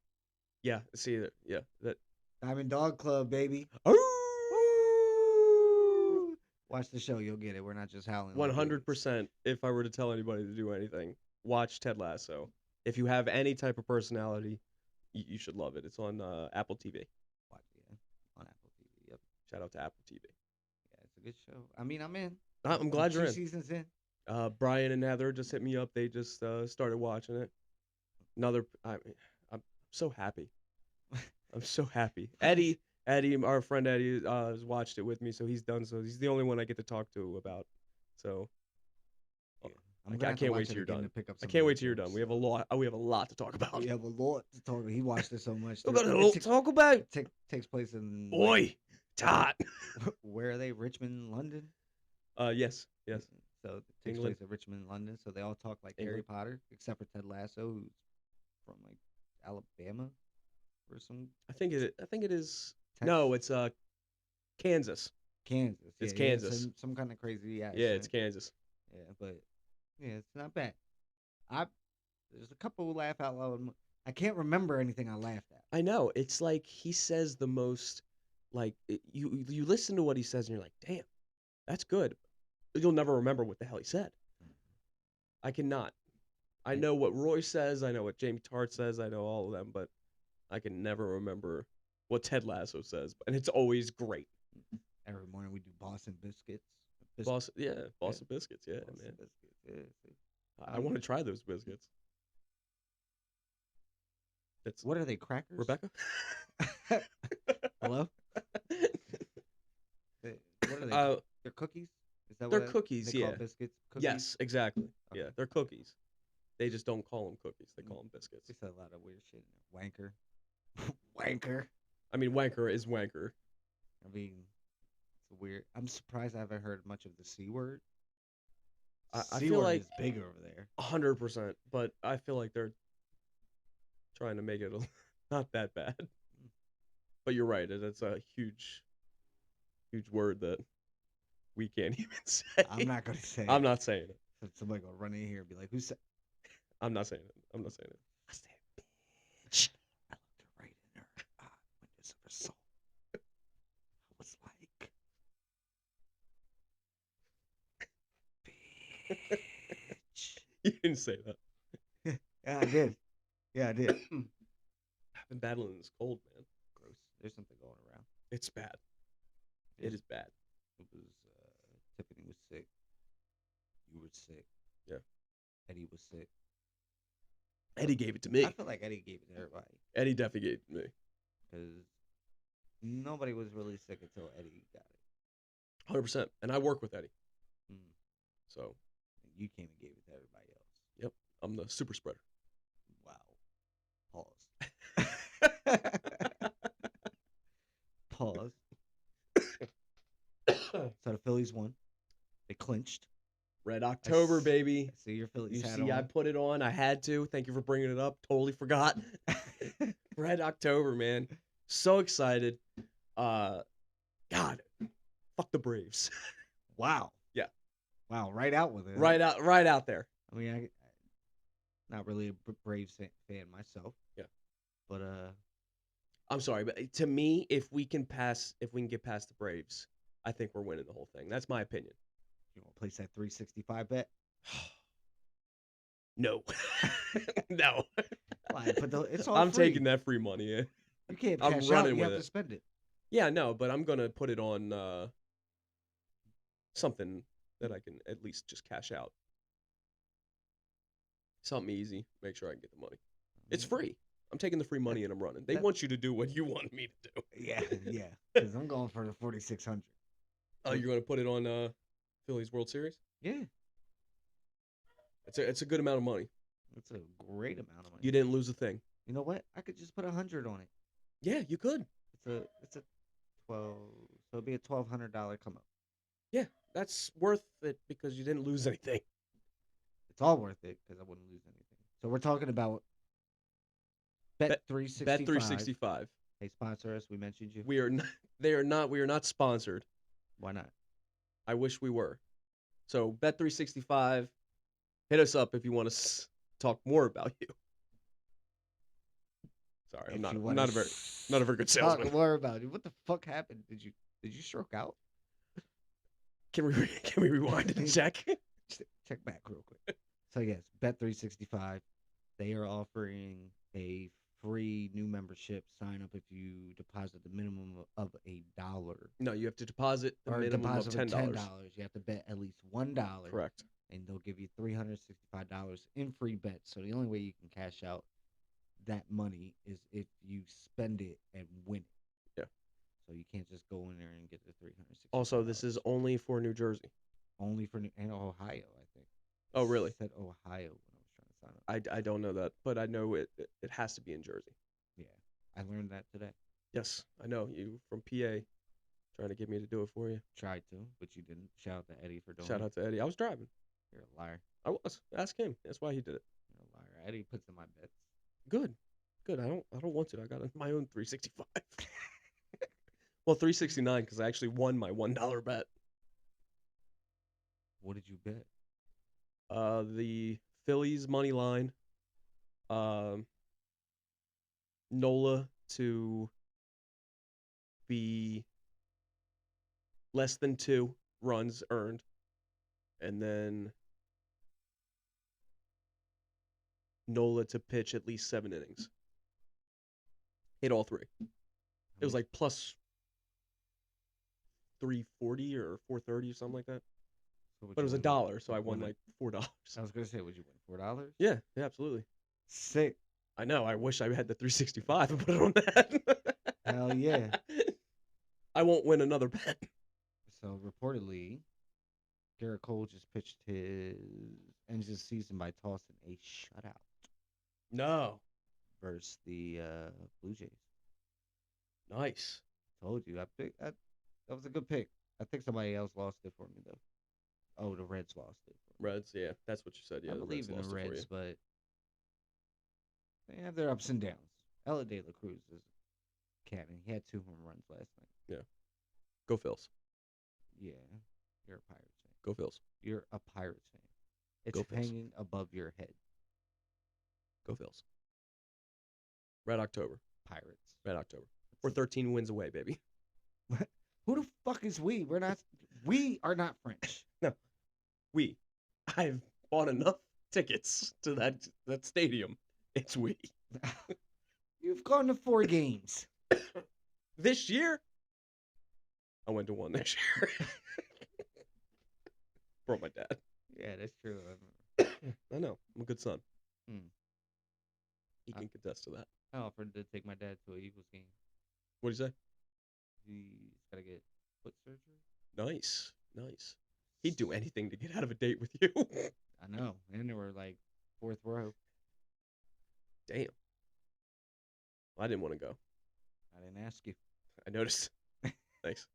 Speaker 1: yeah, see that. Yeah, that.
Speaker 2: Diamond Dog Club, baby.
Speaker 1: Oh.
Speaker 2: Watch the show, you'll get it. We're not just howling.
Speaker 1: 100%. If I were to tell anybody to do anything, watch Ted Lasso. If you have any type of personality, you should love it. It's on Apple TV.
Speaker 2: Watch it, on Apple TV. Yep.
Speaker 1: Shout out to Apple TV.
Speaker 2: Yeah, it's a good show. I mean, I'm in.
Speaker 1: I'm glad you're
Speaker 2: 2
Speaker 1: in.
Speaker 2: seasons in.
Speaker 1: Brian and Heather just hit me up. They just started watching it. I'm so happy. I'm so happy. Eddie, our friend Eddie, has watched it with me, so he's done. So he's the only one I get to talk to about. So
Speaker 2: Yeah.
Speaker 1: I can't wait till you're done. I can't wait till you're done. We have a lot. We have a lot to talk about.
Speaker 2: We have a lot to talk about. He watched it so much.
Speaker 1: We got a lot to talk about.
Speaker 2: Takes place in
Speaker 1: Boy, Tot.
Speaker 2: where are they? Richmond, London.
Speaker 1: Yes.
Speaker 2: So it takes
Speaker 1: England.
Speaker 2: place in Richmond, London. So they all talk like Harry
Speaker 1: England.
Speaker 2: Potter, except for Ted Lasso, who's from like Alabama or some
Speaker 1: I think it is.
Speaker 2: Texas?
Speaker 1: No, it's Kansas.
Speaker 2: Kansas.
Speaker 1: It's
Speaker 2: Yeah,
Speaker 1: Kansas.
Speaker 2: some kind of crazy accent.
Speaker 1: Yeah, it's Kansas.
Speaker 2: Yeah, but yeah, it's not bad. There's a couple laugh out loud. I can't remember anything I laughed at.
Speaker 1: I know. It's like he says the most. Like you listen to what he says and you're like, damn, that's good. You'll never remember what the hell he said. I cannot. I know what Roy says. I know what Jamie Tart says. I know all of them, but I can never remember what Ted Lasso says. And it's always great.
Speaker 2: Every morning we do Boston biscuits.
Speaker 1: Boston biscuits. Yeah,
Speaker 2: Boston
Speaker 1: man.
Speaker 2: biscuits. Yeah, see.
Speaker 1: I want to try those biscuits. It's
Speaker 2: What are they? Crackers?
Speaker 1: Rebecca.
Speaker 2: Hello. What are they? They're cookies. Is that
Speaker 1: They're
Speaker 2: what
Speaker 1: cookies.
Speaker 2: they call
Speaker 1: Yeah.
Speaker 2: biscuits? Cookies?
Speaker 1: Yes, exactly.
Speaker 2: Okay.
Speaker 1: Yeah, they're cookies. They just don't call them cookies. They call them biscuits.
Speaker 2: They said a lot of weird shit. Wanker. Wanker.
Speaker 1: I mean, wanker is wanker.
Speaker 2: I mean, it's weird. I'm surprised I haven't heard much of the C word.
Speaker 1: I
Speaker 2: C
Speaker 1: feel
Speaker 2: word
Speaker 1: like
Speaker 2: is big over there.
Speaker 1: 100%, but I feel like they're trying to make it not that bad. But you're right. It's a huge word that we can't even say.
Speaker 2: I'm not gonna say.
Speaker 1: I'm not saying it.
Speaker 2: Somebody gonna run in here and be like, "Who said?"
Speaker 1: I'm not saying it. I'm not saying it.
Speaker 2: I said, "Bitch." I looked her right in her windows of her soul. I was like, Bitch.
Speaker 1: You didn't say that.
Speaker 2: Yeah, I did. Yeah, I did.
Speaker 1: I've been battling this cold, man.
Speaker 2: Gross. There's something going around.
Speaker 1: It's bad. It
Speaker 2: There's,
Speaker 1: is bad.
Speaker 2: it was Tiffany was sick. You were sick.
Speaker 1: Yeah.
Speaker 2: Eddie was sick.
Speaker 1: Eddie gave it to
Speaker 2: I
Speaker 1: me.
Speaker 2: feel like Eddie gave it to everybody
Speaker 1: Eddie definitely gave it to me.
Speaker 2: because nobody was really sick until Eddie got it.
Speaker 1: 100%. And I work with Eddie.
Speaker 2: Mm.
Speaker 1: So,
Speaker 2: You came and gave it to everybody else.
Speaker 1: yep. I'm the super spreader.
Speaker 2: Wow. Pause. Pause. So the Phillies won. They clinched.
Speaker 1: Red October, baby.
Speaker 2: I see your Phillies
Speaker 1: You
Speaker 2: hat
Speaker 1: see, I
Speaker 2: on.
Speaker 1: put it on. I had to. Thank you for bringing it up. Totally forgot. Red October, man. So excited. God, fuck the Braves.
Speaker 2: Wow.
Speaker 1: Yeah.
Speaker 2: Wow. Right out with it. huh?
Speaker 1: right out there.
Speaker 2: I mean, I not really a Braves fan myself.
Speaker 1: Yeah.
Speaker 2: But
Speaker 1: I'm sorry, but to me, if we can get past the Braves, I think we're winning the whole thing. That's my opinion.
Speaker 2: you want to place that 365 bet?
Speaker 1: No. No.
Speaker 2: Why? But it's all
Speaker 1: I'm
Speaker 2: free.
Speaker 1: taking that free money. Yeah.
Speaker 2: You can't
Speaker 1: I'm
Speaker 2: cash out.
Speaker 1: running
Speaker 2: You
Speaker 1: with
Speaker 2: have
Speaker 1: it.
Speaker 2: to spend it.
Speaker 1: Yeah, no, but I'm gonna put it on something that I can at least just cash out. Something easy. Make sure I can get the money. It's free. I'm taking the free money and I'm running. They want you to do what you want me to do.
Speaker 2: Yeah, yeah. Because I'm going for the 4,600.
Speaker 1: Oh, you're gonna put it on Phillies World Series?
Speaker 2: Yeah,
Speaker 1: It's a good amount of money.
Speaker 2: that's a great amount of money.
Speaker 1: You didn't lose a thing.
Speaker 2: You know what? I could just put 100 on it.
Speaker 1: Yeah, you could.
Speaker 2: It's a 12. So it'd be a $1,200 come up.
Speaker 1: Yeah, that's worth it because you didn't lose anything.
Speaker 2: It's all worth it because I wouldn't lose anything. So we're talking about Bet 365.
Speaker 1: Bet 365.
Speaker 2: They sponsor us. We mentioned you.
Speaker 1: We are not. They are not. We are not sponsored.
Speaker 2: Why not?
Speaker 1: I wish we were. So Bet 365. Hit us up if you want to talk more about you. Sorry, I'm not a very good salesman.
Speaker 2: Talk more about it. What the fuck happened? Did you stroke out?
Speaker 1: Can we rewind and check?
Speaker 2: Check back real quick. So yes, Bet 365. They are offering a free new membership. Sign up if you deposit the minimum of $1.
Speaker 1: No, you have to deposit the
Speaker 2: Or
Speaker 1: minimum of
Speaker 2: deposit
Speaker 1: $10.
Speaker 2: You have to bet at least $1.
Speaker 1: Correct.
Speaker 2: And they'll give you $365 in free bets. So the only way you can cash out that money is if you spend it and win it.
Speaker 1: Yeah.
Speaker 2: So you can't just go in there and get the $365.
Speaker 1: Also, this is only for New Jersey.
Speaker 2: only for and Ohio, I think.
Speaker 1: Oh, really?
Speaker 2: It said Ohio when I was trying to sign up.
Speaker 1: I don't know that, but I know it has to be in Jersey.
Speaker 2: Yeah, I learned that today.
Speaker 1: Yes, I know you from PA, trying to get me to do it for you.
Speaker 2: Tried to, but you didn't. Shout out to Eddie for doing
Speaker 1: Shout
Speaker 2: it.
Speaker 1: out to Eddie. I was driving.
Speaker 2: You're a liar.
Speaker 1: I was. Ask him. That's why he did it.
Speaker 2: You're a liar. Eddie puts in my bets.
Speaker 1: Good. Good. I don't want to. I got my own 365. Well, 369 because I actually won my $1 bet.
Speaker 2: What did you bet?
Speaker 1: The Phillies money line. Nola to be less than 2 runs earned, and then Nola to pitch at least 7 innings. Hit all 3. It was like plus 340 or 430 or something like that.
Speaker 2: So
Speaker 1: But it was $1, so I won like $4.
Speaker 2: I was gonna say, would you win $4?
Speaker 1: Yeah, absolutely.
Speaker 2: Sick.
Speaker 1: I know. I wish I had the 365 and put it on that.
Speaker 2: Hell yeah.
Speaker 1: I won't win another bet.
Speaker 2: So reportedly, Garrett Cole just pitched his end of the season by tossing a shutout
Speaker 1: No.
Speaker 2: versus the Blue Jays.
Speaker 1: Nice.
Speaker 2: Told you, that was a good pick. I think somebody else lost it for me though. Oh, the Reds lost it. For me.
Speaker 1: Reds, yeah, that's what you said. Yeah,
Speaker 2: I believe in the
Speaker 1: lost it for
Speaker 2: Reds,
Speaker 1: you.
Speaker 2: but they have their ups and downs. Ella De La Cruz is cannon. He had 2 home runs last night.
Speaker 1: Yeah. Go Phils.
Speaker 2: Yeah, you're a Pirates fan.
Speaker 1: Go Phils.
Speaker 2: You're a Pirates fan. It's
Speaker 1: Go Phils.
Speaker 2: hanging above your head.
Speaker 1: Go Phils. Red October.
Speaker 2: Pirates.
Speaker 1: Red October. We're 13 wins away, baby.
Speaker 2: Who the fuck is we? We are not French.
Speaker 1: No. We. I've bought enough tickets to that stadium. It's we.
Speaker 2: You've gone to 4 games.
Speaker 1: This year, I went to one this year. Brought my dad.
Speaker 2: Yeah, that's true.
Speaker 1: I know. I'm a good son.
Speaker 2: Hmm.
Speaker 1: He can contest to that.
Speaker 2: I offered to take my dad to an Eagles game.
Speaker 1: What do you say?
Speaker 2: He's got to get foot surgery.
Speaker 1: Nice. Nice. He'd do anything to get out of a date with you.
Speaker 2: I know. And they were like 4th row.
Speaker 1: Damn. Well, I didn't want to go.
Speaker 2: I didn't ask you.
Speaker 1: I noticed. Thanks.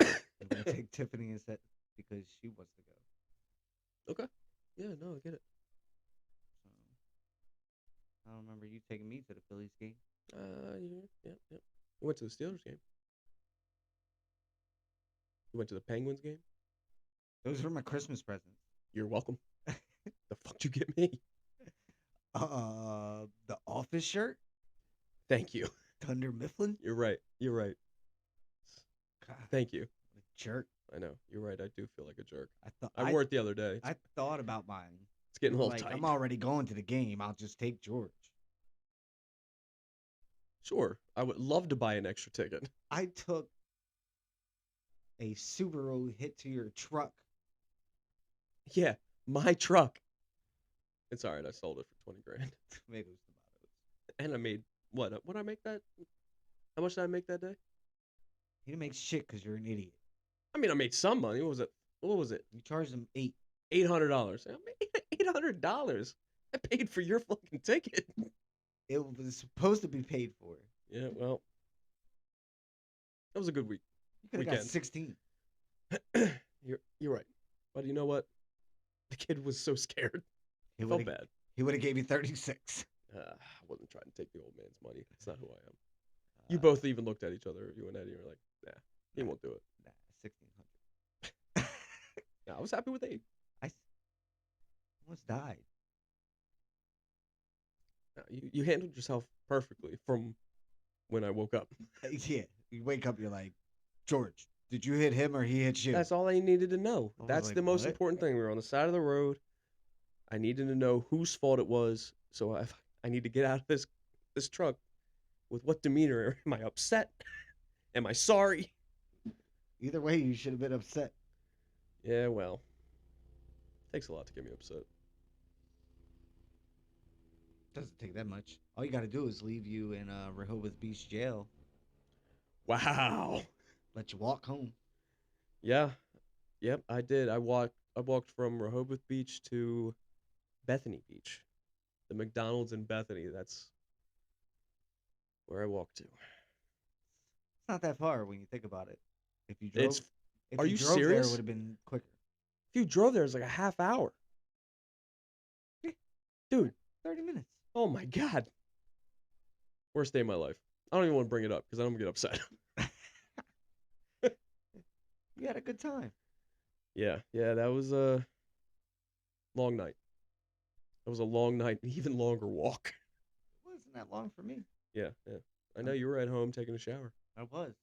Speaker 2: I'm going to take Tiffany instead because she wants to go.
Speaker 1: Okay. Yeah, no, I get it.
Speaker 2: So, I don't remember you taking me to the Phillies game.
Speaker 1: Yeah. We went to the Steelers game. You went to the Penguins game.
Speaker 2: Those were my Christmas presents.
Speaker 1: You're welcome. The fuck you get me?
Speaker 2: The Office shirt,
Speaker 1: Thank you.
Speaker 2: Thunder Mifflin.
Speaker 1: You're right. You're right.
Speaker 2: God,
Speaker 1: Thank you.
Speaker 2: what a jerk.
Speaker 1: I know. You're right. I do feel like a jerk.
Speaker 2: I
Speaker 1: I wore it the other day.
Speaker 2: I thought about mine.
Speaker 1: It's getting a little
Speaker 2: Like,
Speaker 1: tight.
Speaker 2: I'm already going to the game. I'll just take George.
Speaker 1: Sure. I would love to buy an extra ticket.
Speaker 2: I took a Subaru hit to your truck.
Speaker 1: Yeah, my truck. It's all right. I sold it for 20 grand.
Speaker 2: Tomatoes, tomatoes.
Speaker 1: And I made what? What did I make that? How much did I make that day?
Speaker 2: You didn't make shit because you're an idiot.
Speaker 1: I mean, I made some money. What was it? What was it?
Speaker 2: You charged them $8.
Speaker 1: $800. I made $800. I paid for your fucking ticket.
Speaker 2: It was supposed to be paid for.
Speaker 1: Yeah, well, that was a good week.
Speaker 2: You could have got
Speaker 1: Weekend.
Speaker 2: 16.
Speaker 1: You're right. But you know what? The kid was so scared.
Speaker 2: He
Speaker 1: I felt
Speaker 2: would've-
Speaker 1: bad.
Speaker 2: He would have gave you 36.
Speaker 1: I wasn't trying to take the old man's money. That's not who I am. You both even looked at each other. You and Eddie were like, nah, he won't do it.
Speaker 2: Nah, 1600.
Speaker 1: Yeah, I was happy with 8.
Speaker 2: I almost died.
Speaker 1: Nah, you handled yourself perfectly from when I woke up.
Speaker 2: Yeah. You wake up, you're like, George, did you hit him or he hit you?
Speaker 1: That's all I needed to know.
Speaker 2: I was
Speaker 1: That's
Speaker 2: like,
Speaker 1: the most
Speaker 2: "What?"
Speaker 1: important thing. We were on the side of the road. I needed to know whose fault it was. So I need to get out of this truck with what demeanor? Am I upset? Am I sorry?
Speaker 2: Either way, you should have been upset.
Speaker 1: Yeah, well, takes a lot to get me upset.
Speaker 2: Doesn't take that much. All you got to do is leave you in Rehoboth Beach jail.
Speaker 1: Wow.
Speaker 2: Let you walk home.
Speaker 1: Yeah. Yep, I did. I walked from Rehoboth Beach to Bethany Beach. The McDonald's in Bethany. That's where I walked to.
Speaker 2: It's not that far when you think about it. If you drove,
Speaker 1: It's
Speaker 2: if
Speaker 1: are
Speaker 2: you
Speaker 1: you
Speaker 2: drove there, it
Speaker 1: serious?
Speaker 2: would have been quicker.
Speaker 1: If you drove there, it's like a half hour.
Speaker 2: Yeah.
Speaker 1: Dude,
Speaker 2: 30 minutes.
Speaker 1: oh my God. Worst day of my life. I don't even want to bring it up because I'm gonna get upset.
Speaker 2: You had a good time.
Speaker 1: Yeah, that was a long night. That was a long night, and even longer walk.
Speaker 2: It wasn't that long for me.
Speaker 1: Yeah. I know you were at home taking a shower.
Speaker 2: I was.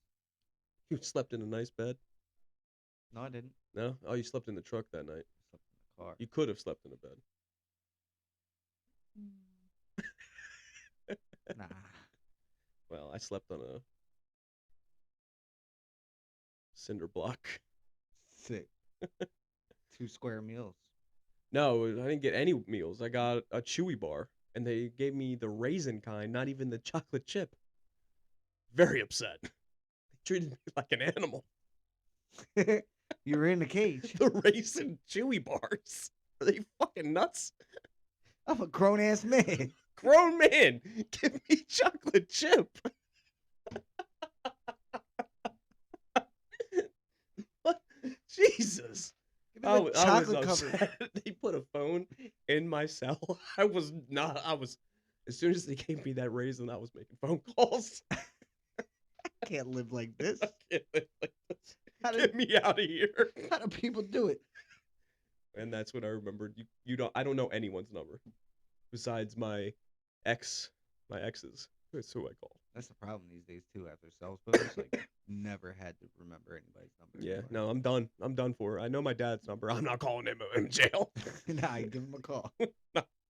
Speaker 1: You slept in a nice bed.
Speaker 2: No, I didn't.
Speaker 1: No? Oh, you slept in the truck that night.
Speaker 2: I slept in the car.
Speaker 1: You could have slept in a bed.
Speaker 2: Nah.
Speaker 1: Well, I slept on a cinder block.
Speaker 2: Sick. 2 square meals.
Speaker 1: No, I didn't get any meals. I got a Chewy bar, and they gave me the raisin kind, not even the chocolate chip. Very upset. They treated me like an animal.
Speaker 2: You were in the cage.
Speaker 1: The raisin Chewy bars. Are they fucking nuts?
Speaker 2: I'm a grown ass man.
Speaker 1: Grown man, give me chocolate chip. What? Jesus.
Speaker 2: Give me the
Speaker 1: I was
Speaker 2: chocolate cover.
Speaker 1: upset. They put a phone in my cell. I was, as soon as they gave me that raisin, I was making phone calls.
Speaker 2: I can't live like this.
Speaker 1: I can't live like this.
Speaker 2: How do,
Speaker 1: Get me out of here.
Speaker 2: how do people do it?
Speaker 1: And that's when I remembered I don't know anyone's number besides my exes. That's who I call.
Speaker 2: That's the problem these days too. After cell phones, like never had to remember anybody's number
Speaker 1: Yeah,
Speaker 2: anymore.
Speaker 1: no, I'm done. I'm done for. I know my dad's number. I'm not calling him in jail.
Speaker 2: Nah, you give him a call.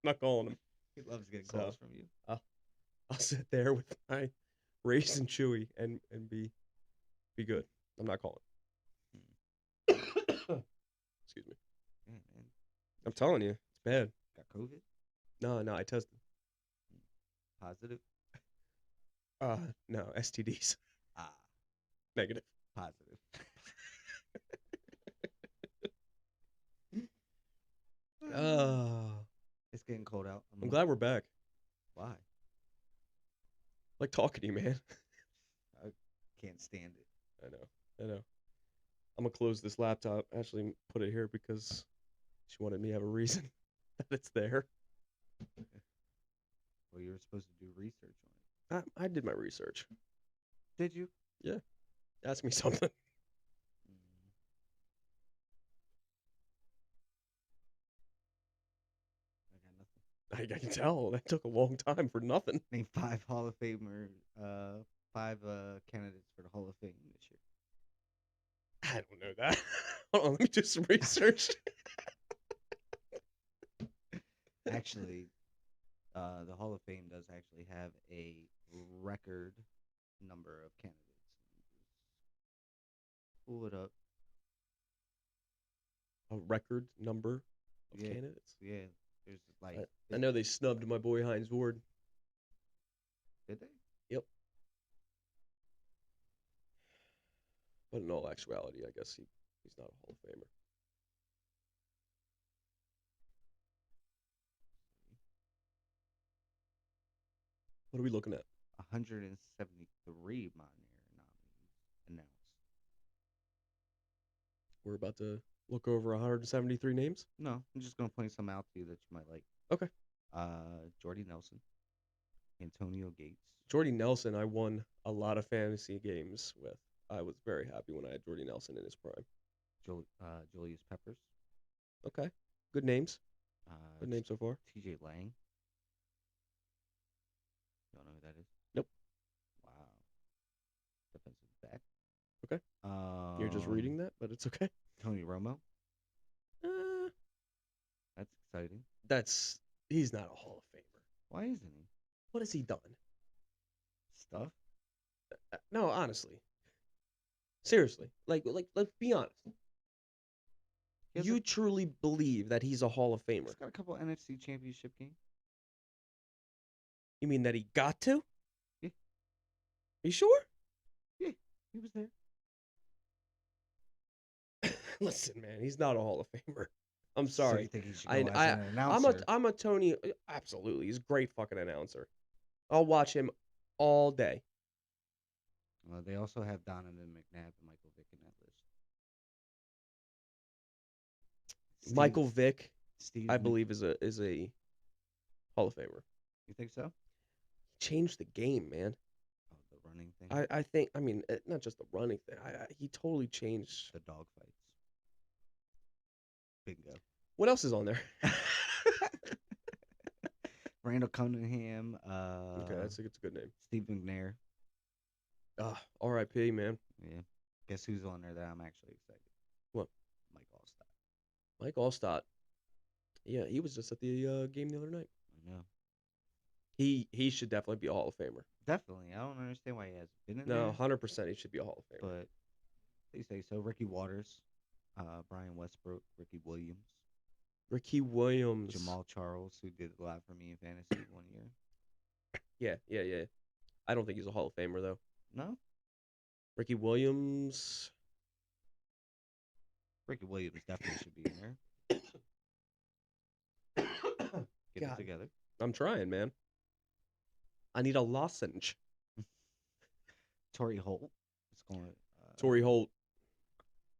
Speaker 1: Not calling him.
Speaker 2: He loves getting
Speaker 1: So
Speaker 2: calls from you.
Speaker 1: I'll, I'll sit there with my raisin chewy and be good. I'm not calling. Excuse me.
Speaker 2: Yeah, man.
Speaker 1: I'm telling you, it's bad.
Speaker 2: Got COVID?
Speaker 1: No, I tested.
Speaker 2: Positive?
Speaker 1: No, STDs.
Speaker 2: Ah,
Speaker 1: Negative.
Speaker 2: positive.
Speaker 1: Uh,
Speaker 2: It's getting cold out.
Speaker 1: I'm glad we're back.
Speaker 2: Why?
Speaker 1: I like talking to you, man.
Speaker 2: I can't stand it.
Speaker 1: I know. I'm gonna close this laptop. Actually, put it here because she wanted me to have a reason that it's there.
Speaker 2: Well, you were supposed to do research on it.
Speaker 1: I did my research.
Speaker 2: Did you?
Speaker 1: Yeah. Ask me something.
Speaker 2: Mm, I got nothing.
Speaker 1: I can tell that took a long time for nothing.
Speaker 2: Name 5 candidates for the Hall of Fame this year.
Speaker 1: I don't know that. Hold on, let me do some research.
Speaker 2: Actually, the Hall of Fame does actually have a record number of candidates. Pull it up.
Speaker 1: A record number of
Speaker 2: Yeah,
Speaker 1: candidates.
Speaker 2: yeah. There's like,
Speaker 1: I know they snubbed my boy Heinz Ward.
Speaker 2: did they?
Speaker 1: Yep. But in all actuality, I guess he's not a Hall of Famer. What are we looking at?
Speaker 2: 173 Montana nominees announced.
Speaker 1: We're about to look over 173 names.
Speaker 2: No, I'm just gonna point some out to you that you might like.
Speaker 1: Okay.
Speaker 2: Jordy Nelson, Antonio Gates,
Speaker 1: Jordy Nelson, I won a lot of fantasy games with. I was very happy when I had Jordy Nelson in his prime.
Speaker 2: Julius Peppers,
Speaker 1: Okay. Good names.
Speaker 2: uh,
Speaker 1: Good names so far.
Speaker 2: T.J. Lang. You don't know who that is?
Speaker 1: Nope.
Speaker 2: Wow. Defensive back.
Speaker 1: Okay. You're just reading that, but it's okay.
Speaker 2: Tony Romo.
Speaker 1: Uh,
Speaker 2: That's exciting.
Speaker 1: he's not a Hall of Famer.
Speaker 2: Why isn't he?
Speaker 1: What has he done?
Speaker 2: Stuff.
Speaker 1: No, honestly. Seriously. Like let's be honest. You truly believe that he's a Hall of Famer?
Speaker 2: He's got a couple NFC Championship games.
Speaker 1: You mean that he got to?
Speaker 2: Yeah.
Speaker 1: You sure?
Speaker 2: Yeah, he was there.
Speaker 1: Listen, man, he's not a Hall of Famer. I'm
Speaker 2: So
Speaker 1: sorry.
Speaker 2: you think he should go as an
Speaker 1: I'm
Speaker 2: announcer?
Speaker 1: I'm a Tony. Absolutely, he's a great fucking announcer. I'll watch him all day.
Speaker 2: Well, they also have Donovan McNabb and Michael Vick in that list.
Speaker 1: Michael Vick,
Speaker 2: Steve,
Speaker 1: I believe, is a Hall of Famer.
Speaker 2: You think so?
Speaker 1: He changed the game, man.
Speaker 2: Oh, the running thing.
Speaker 1: I think. I mean, not just the running thing. He totally changed.
Speaker 2: The dog fights. Bingo.
Speaker 1: What else is on there?
Speaker 2: Randall Cunningham.
Speaker 1: Okay, it's a good name.
Speaker 2: Steve McNair.
Speaker 1: R.I.P. man.
Speaker 2: Yeah. Guess who's on there that I'm actually excited?
Speaker 1: What?
Speaker 2: Mike Allstott.
Speaker 1: Mike Allstott. Yeah, he was just at the game the other night.
Speaker 2: I know.
Speaker 1: He should definitely be a Hall of Famer.
Speaker 2: Definitely. I don't understand why he hasn't been in
Speaker 1: No,
Speaker 2: there.
Speaker 1: 100% he should be a Hall of Famer.
Speaker 2: But they say so. Ricky Waters, Brian Westbrook, Ricky Williams,
Speaker 1: Ricky Williams.
Speaker 2: Jamal Charles, who did a lot for me in fantasy one year.
Speaker 1: Yeah. I don't think he's a Hall of Famer, though.
Speaker 2: No?
Speaker 1: Ricky Williams.
Speaker 2: Ricky Williams definitely should be in there. Get
Speaker 1: God.
Speaker 2: it together.
Speaker 1: I'm trying, man. I need a lozenge.
Speaker 2: Torrey Holt is going.
Speaker 1: Torrey Holt.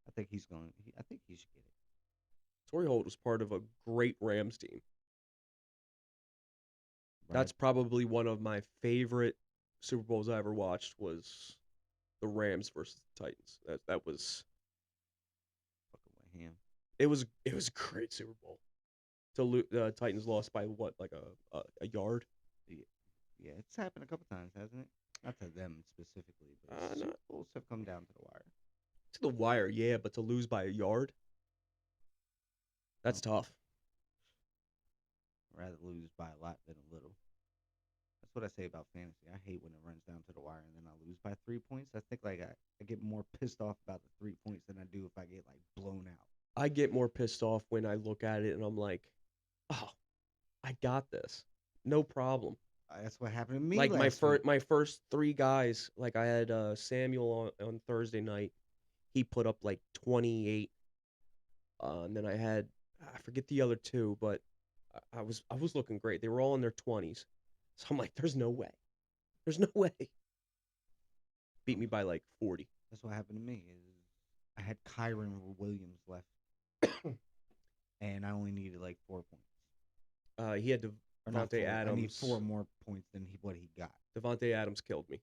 Speaker 2: I think he's going. I think he should get it.
Speaker 1: Torrey Holt was part of a great Rams team.
Speaker 2: Right?
Speaker 1: That's probably one of my favorite Super Bowls I ever watched was the Rams versus the Titans. That was
Speaker 2: fucking with him.
Speaker 1: it was a great Super Bowl. Titans lost by what, like a yard?
Speaker 2: Yeah. Yeah, it's happened a couple times, hasn't it? Not to them specifically, but Super
Speaker 1: Not
Speaker 2: Bowls have come down to the wire.
Speaker 1: to the wire, yeah, but to lose by a yard, that's
Speaker 2: Oh,
Speaker 1: tough.
Speaker 2: I'd rather lose by a lot than a little. That's what I say about fantasy. I hate when it runs down to the wire and then I lose by 3 points. I think like I get more pissed off about the 3 points than I do if I get like blown out.
Speaker 1: I get more pissed off when I look at it and I'm like, oh, I got this, no problem.
Speaker 2: That's what happened to me
Speaker 1: Like my
Speaker 2: last week.
Speaker 1: first three guys, like I had Samuel on Thursday night. He put up like 28. And then I had I forget the other two, but I was looking great. They were all in their 20s. So I'm like, there's no way. There's no way. Beat me by like 40.
Speaker 2: That's what happened to me. Is I had Kyron Williams left, and I only needed like 4 points.
Speaker 1: He had
Speaker 2: Or not
Speaker 1: Devontae
Speaker 2: 4. I need
Speaker 1: Adams.
Speaker 2: 4 more points than what he got.
Speaker 1: Devontae Adams killed me.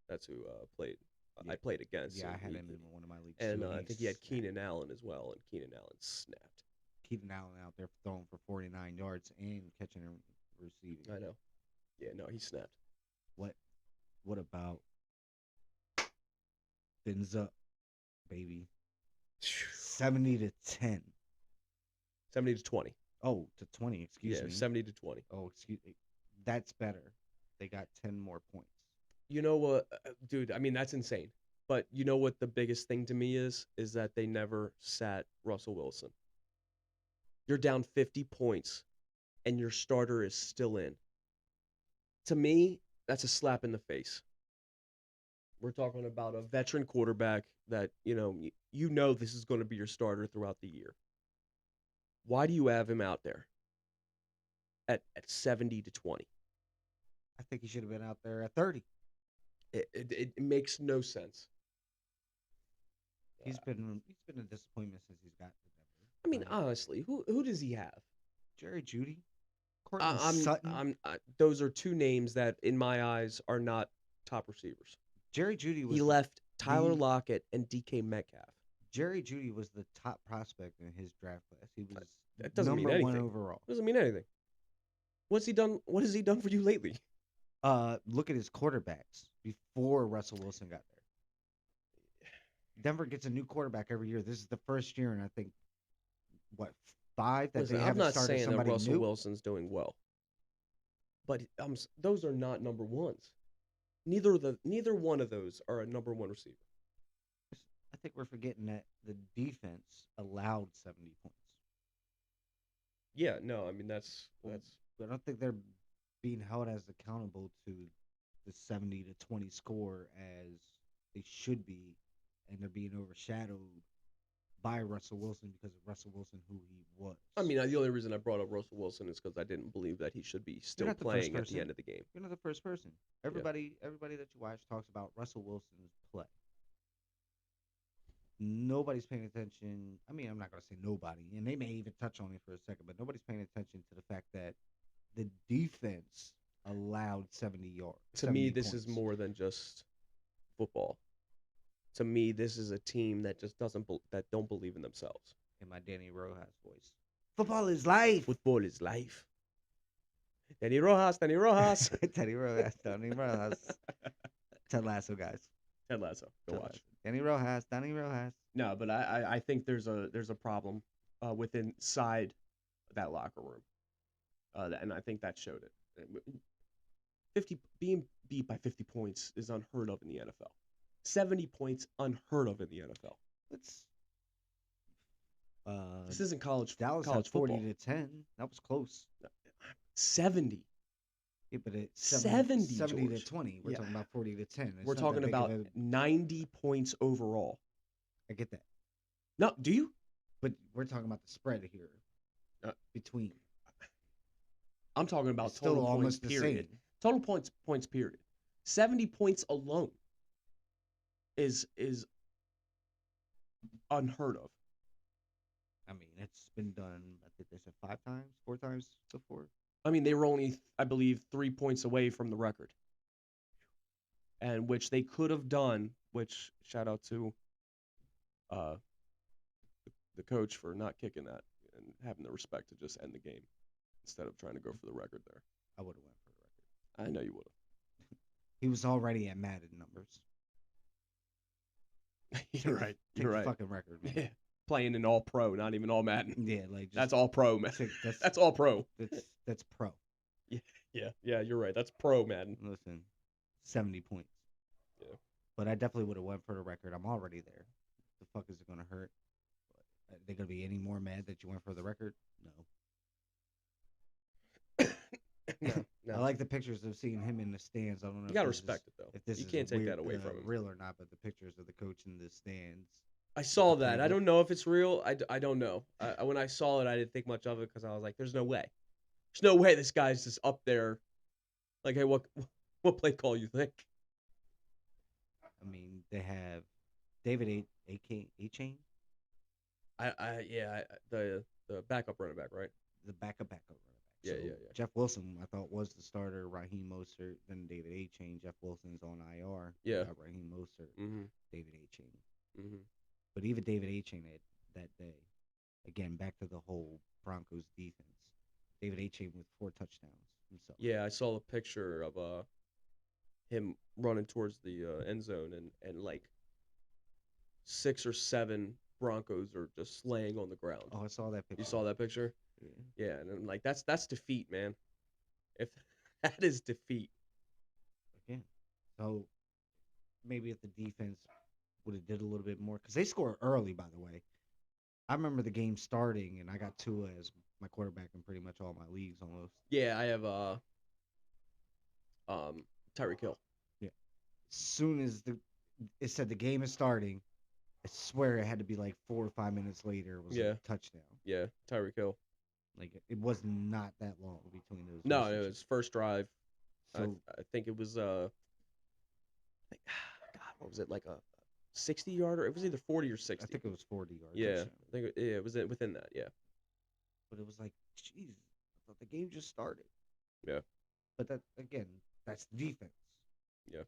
Speaker 1: That's who played.
Speaker 2: Yeah,
Speaker 1: I played against.
Speaker 2: yeah, I
Speaker 1: And
Speaker 2: had him in one of my leagues
Speaker 1: and
Speaker 2: too. And
Speaker 1: I
Speaker 2: he
Speaker 1: think he had
Speaker 2: snapped.
Speaker 1: Keenan Allen as well, and Keenan Allen snapped.
Speaker 2: Keenan Allen out there throwing for 49 yards and catching and receiving.
Speaker 1: I know. Yeah, no, he snapped.
Speaker 2: What? What about fins up, baby? 70-10.
Speaker 1: 70-20.
Speaker 2: Oh, to 20. Excuse me.
Speaker 1: 70-20.
Speaker 2: Oh, excuse me. That's better. They got 10 more points.
Speaker 1: You know what, dude? I mean, that's insane. But you know what the biggest thing to me is that they never sat Russell Wilson. You're down 50 points, and your starter is still in. To me, that's a slap in the face. We're talking about a veteran quarterback that you know this is going to be your starter throughout the year. Why do you have him out there at 70-20?
Speaker 2: I think he should have been out there at 30.
Speaker 1: It makes no sense.
Speaker 2: He's been a disappointment since he's got to Denver.
Speaker 1: I mean, honestly, who does he have?
Speaker 2: Jerry Jeudy, Courtland Sutton.
Speaker 1: Those are two names that, in my eyes, are not top receivers.
Speaker 2: Jerry Jeudy was
Speaker 1: He left Tyler Lockett and DK Metcalf.
Speaker 2: Jerry Jeudy was the top prospect in his draft class. He was
Speaker 1: That doesn't mean
Speaker 2: number
Speaker 1: anything.
Speaker 2: 1 overall.
Speaker 1: Doesn't mean anything. What's he done? What has he done for you lately?
Speaker 2: Look at his quarterbacks before Russell Wilson got there. Denver gets a new quarterback every year. This is the first year, and I think 5 that
Speaker 1: Listen,
Speaker 2: they
Speaker 1: I'm
Speaker 2: haven't
Speaker 1: not
Speaker 2: started
Speaker 1: saying that
Speaker 2: somebody
Speaker 1: Russell
Speaker 2: new.
Speaker 1: Wilson's doing well, but those are not number ones. Neither one of those are a number one receiver.
Speaker 2: I think we're forgetting that the defense allowed 70 points.
Speaker 1: Yeah, no, I mean that's.
Speaker 2: I don't think they're being held as accountable to the 70-20 score as they should be, and they're being overshadowed by Russell Wilson because of Russell Wilson, who he was.
Speaker 1: I mean, the only reason I brought up Russell Wilson is because I didn't believe that he should be still playing at the end of the game.
Speaker 2: You're not the first person. Everybody that you watch talks about Russell Wilson's play. Nobody's paying attention. I mean, I'm not going to say nobody, and they may even touch on it for a second, but nobody's paying attention to the fact that the defense allowed 70 yards.
Speaker 1: To me, this is more than just football. To me, this is a team that just don't believe in themselves.
Speaker 2: In my Danny Rojas voice, football is life.
Speaker 1: Football is life. Danny Rojas.
Speaker 2: Danny Rojas. Danny Rojas. Ted Lasso, guys.
Speaker 1: Ted Lasso. Go watch.
Speaker 2: Danny Rojas.
Speaker 1: No, but I think there's a problem within inside that locker room, and I think that showed it. Being beat by 50 points is unheard of in the NFL. 70 points unheard of in the NFL. This isn't college.
Speaker 2: Dallas
Speaker 1: college
Speaker 2: had 40
Speaker 1: football.
Speaker 2: to 10. That was close.
Speaker 1: 70.
Speaker 2: Yeah, but it's
Speaker 1: 70
Speaker 2: to 20. We're talking about 40 to 10.
Speaker 1: We're talking about 90 points overall.
Speaker 2: I get that.
Speaker 1: No, do you?
Speaker 2: But we're talking about the spread here between.
Speaker 1: I'm talking about
Speaker 2: it's
Speaker 1: total
Speaker 2: still
Speaker 1: points
Speaker 2: almost
Speaker 1: period.
Speaker 2: The same.
Speaker 1: Total points period. 70 points alone is unheard of.
Speaker 2: I mean, it's been done, I think they said 5 times, 4 times before.
Speaker 1: I mean, they were only, I believe, 3 points away from the record. And which they could have done, which shout out to the coach for not kicking that and having the respect to just end the game instead of trying to go for the record there.
Speaker 2: I would have went for the record.
Speaker 1: I know you would
Speaker 2: He was already at Madden numbers.
Speaker 1: have. You're
Speaker 2: Take the
Speaker 1: right.
Speaker 2: take
Speaker 1: You're
Speaker 2: the
Speaker 1: right.
Speaker 2: fucking record, man.
Speaker 1: Yeah. Playing in all pro, not even all Madden.
Speaker 2: Yeah, like just
Speaker 1: That's all pro, man.
Speaker 2: take
Speaker 1: That's all pro.
Speaker 2: that's pro.
Speaker 1: Yeah, yeah. You're right. That's pro Madden.
Speaker 2: Listen, 70 points.
Speaker 1: Yeah.
Speaker 2: But I definitely would have went for the record. I'm already there. The fuck is it gonna hurt? Are they gonna be any more mad that you went for the record? No.
Speaker 1: No,
Speaker 2: I
Speaker 1: no.
Speaker 2: like the pictures of seeing him in the stands. I don't know
Speaker 1: You
Speaker 2: if
Speaker 1: gotta
Speaker 2: this is
Speaker 1: respect it though.
Speaker 2: if this
Speaker 1: You
Speaker 2: is
Speaker 1: can't take
Speaker 2: weird,
Speaker 1: that away from him.
Speaker 2: real or not, but the pictures of the coach in the stands
Speaker 1: I
Speaker 2: with the
Speaker 1: saw that. I
Speaker 2: playbook.
Speaker 1: don't know if it's real. I don't know. When I saw it, I didn't think much of it because I was like, "There's no way. There's no way this guy's just up there." Like, hey, what play call you think?
Speaker 2: I mean, they have David A Chain,
Speaker 1: The backup running back, right?
Speaker 2: the backup running back.
Speaker 1: Yeah,
Speaker 2: So
Speaker 1: yeah,
Speaker 2: Jeff Wilson, I thought was the starter. Raheem Mostert, then David A Chain. Jeff Wilson's on IR.
Speaker 1: yeah,
Speaker 2: Got Raheem Mostert,
Speaker 1: yeah. Mhm,
Speaker 2: David A Chain.
Speaker 1: mhm.
Speaker 2: But even David A Chain that day, again back to the whole Broncos defense. David A Chain with 4 touchdowns himself.
Speaker 1: Yeah, I saw a picture of him running towards the end zone and like 6 or 7 Broncos are just laying on the ground.
Speaker 2: Oh, I saw that
Speaker 1: You
Speaker 2: picture.
Speaker 1: saw that picture?
Speaker 2: Yeah.
Speaker 1: Yeah, and I'm like, that's defeat, man. If that is defeat.
Speaker 2: Again. So maybe if the defense would have did a little bit more, because they scored early, by the way. I remember the game starting, and I got Tua as my quarterback in pretty much all my leagues almost.
Speaker 1: Yeah, I have Tyreek Hill.
Speaker 2: Yeah. As soon as it said the game is starting, I swear it had to be like 4 or 5 minutes later. It was
Speaker 1: Yeah,
Speaker 2: a touchdown.
Speaker 1: yeah, Tyreek Hill.
Speaker 2: Like it was not that long between those
Speaker 1: No, it
Speaker 2: usage.
Speaker 1: was first drive.
Speaker 2: So
Speaker 1: I think it was like, God, what was it like a 60 yarder? It was either 40 or
Speaker 2: I
Speaker 1: 60.
Speaker 2: think it was 40 yard
Speaker 1: Yeah,
Speaker 2: touchdown.
Speaker 1: I think it was within that. Yeah,
Speaker 2: But it was like, jeez, I thought the game just started.
Speaker 1: yeah,
Speaker 2: But that again, that's defense.
Speaker 1: yeah,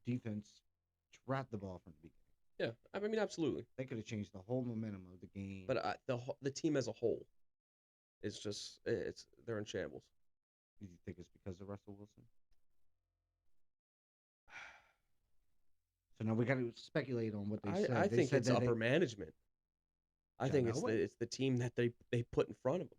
Speaker 2: Defense dropped the ball from the beginning.
Speaker 1: yeah. I mean, absolutely.
Speaker 2: They could have changed the whole momentum of the game.
Speaker 1: But the team as a whole is just they're in shambles.
Speaker 2: Do you think it's because of Russell Wilson? So now we got to speculate on what they
Speaker 1: I
Speaker 2: said. They
Speaker 1: think
Speaker 2: said
Speaker 1: it's
Speaker 2: that
Speaker 1: upper management. I
Speaker 2: John
Speaker 1: think
Speaker 2: Elway.
Speaker 1: it's the team that they put in front of them.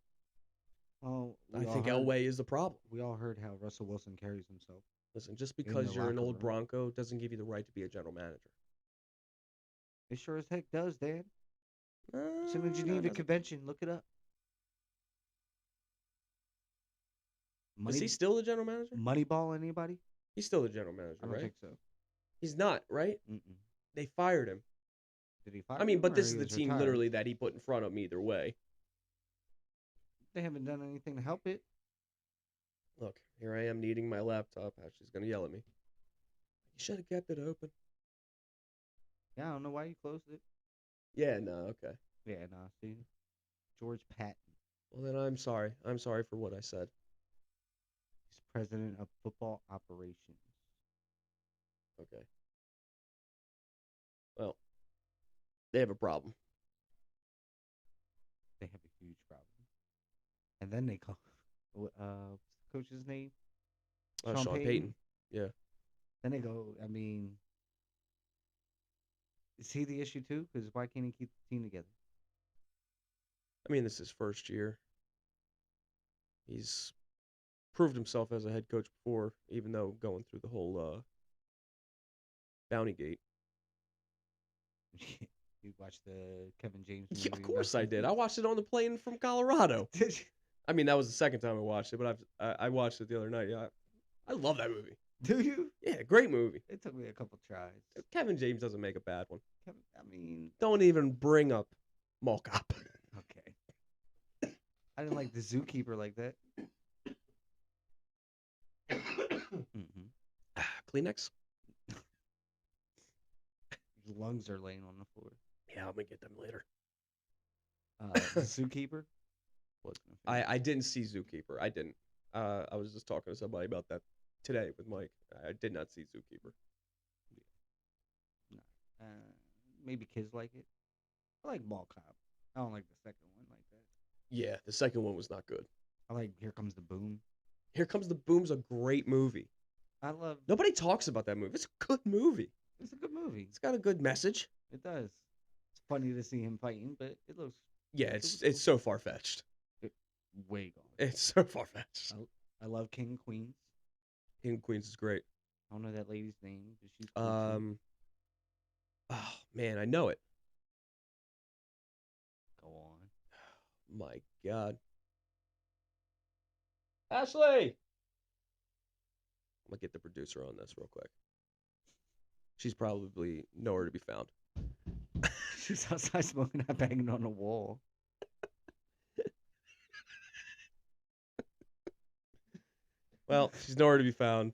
Speaker 2: Well,
Speaker 1: I think Elway is the problem.
Speaker 2: we all heard how Russell Wilson carries himself
Speaker 1: Listen, just
Speaker 2: in the
Speaker 1: because you're an
Speaker 2: locker
Speaker 1: old
Speaker 2: room.
Speaker 1: Bronco doesn't give you the right to be a general manager.
Speaker 2: It sure as heck does, Dan. It's in the
Speaker 1: No,
Speaker 2: Geneva
Speaker 1: it
Speaker 2: Convention. Look it up.
Speaker 1: Is he still the general manager?
Speaker 2: Moneyball, anybody?
Speaker 1: He's still the general manager,
Speaker 2: I don't
Speaker 1: right?
Speaker 2: think so.
Speaker 1: He's not, right?
Speaker 2: Mm-mm.
Speaker 1: They fired him.
Speaker 2: Did he fire
Speaker 1: I mean,
Speaker 2: him
Speaker 1: but
Speaker 2: or
Speaker 1: this
Speaker 2: he
Speaker 1: is the
Speaker 2: was
Speaker 1: team
Speaker 2: retired?
Speaker 1: literally that he put in front of me either way.
Speaker 2: They haven't done anything to help it.
Speaker 1: Look, here I am needing my laptop. Ashley's gonna yell at me. You should have kept it open.
Speaker 2: Yeah, I don't know why you closed it.
Speaker 1: Yeah, no, okay.
Speaker 2: Yeah, nah, see? George Patton.
Speaker 1: Well, then I'm sorry. I'm sorry for what I said.
Speaker 2: He's president of football operations.
Speaker 1: Okay. Well, they have a problem.
Speaker 2: They have a huge problem. And then they call, what's the coach's name?
Speaker 1: Sean Payton. Yeah.
Speaker 2: Then they go, I mean, is he the issue too? Because why can't he keep the team together?
Speaker 1: I mean, this is his first year. He's proved himself as a head coach before, even though going through the whole bounty gate.
Speaker 2: You watched the Kevin James
Speaker 1: Yeah,
Speaker 2: movie?
Speaker 1: of course
Speaker 2: about
Speaker 1: I did. I watched it on the plane from Colorado.
Speaker 2: Did you?
Speaker 1: I mean, that was the second time I watched it, but I watched it the other night. Yeah, I love that movie.
Speaker 2: Do you?
Speaker 1: Yeah, great movie.
Speaker 2: It took me a couple tries.
Speaker 1: Kevin James doesn't make a bad one.
Speaker 2: I mean,
Speaker 1: Don't even bring up Mall Cop.
Speaker 2: okay. I didn't like the zookeeper like that. Mm-hmm.
Speaker 1: Kleenex?
Speaker 2: His lungs are laying on the floor.
Speaker 1: Yeah, I'm gonna get them later.
Speaker 2: The zookeeper. Wasn't a fan.
Speaker 1: I didn't see Zookeeper. I didn't. I was just talking to somebody about that today with Mike. I did not see Zookeeper.
Speaker 2: No. Maybe kids like it. I like Ball Cop. I don't like the second one like that.
Speaker 1: Yeah, the second one was not good.
Speaker 2: I like Here Comes the Boom.
Speaker 1: Here Comes the Boom's a great movie.
Speaker 2: I love.
Speaker 1: Nobody talks about that movie. It's a good movie.
Speaker 2: It's a good movie.
Speaker 1: It's got a good message.
Speaker 2: It does. It's funny to see him fighting, but it looks.
Speaker 1: Yeah,
Speaker 2: it
Speaker 1: it's
Speaker 2: was
Speaker 1: so far fetched.
Speaker 2: way gone.
Speaker 1: It's so far fetched.
Speaker 2: I love King and Queens.
Speaker 1: King of Queens is great.
Speaker 2: I don't know that lady's name, but she's cool too.
Speaker 1: Oh man, I know it.
Speaker 2: Go on.
Speaker 1: My God. Ashley! I'm gonna get the producer on this real quick. She's probably nowhere to be found.
Speaker 2: She's outside smoking that banging on the wall.
Speaker 1: Well, she's nowhere to be found.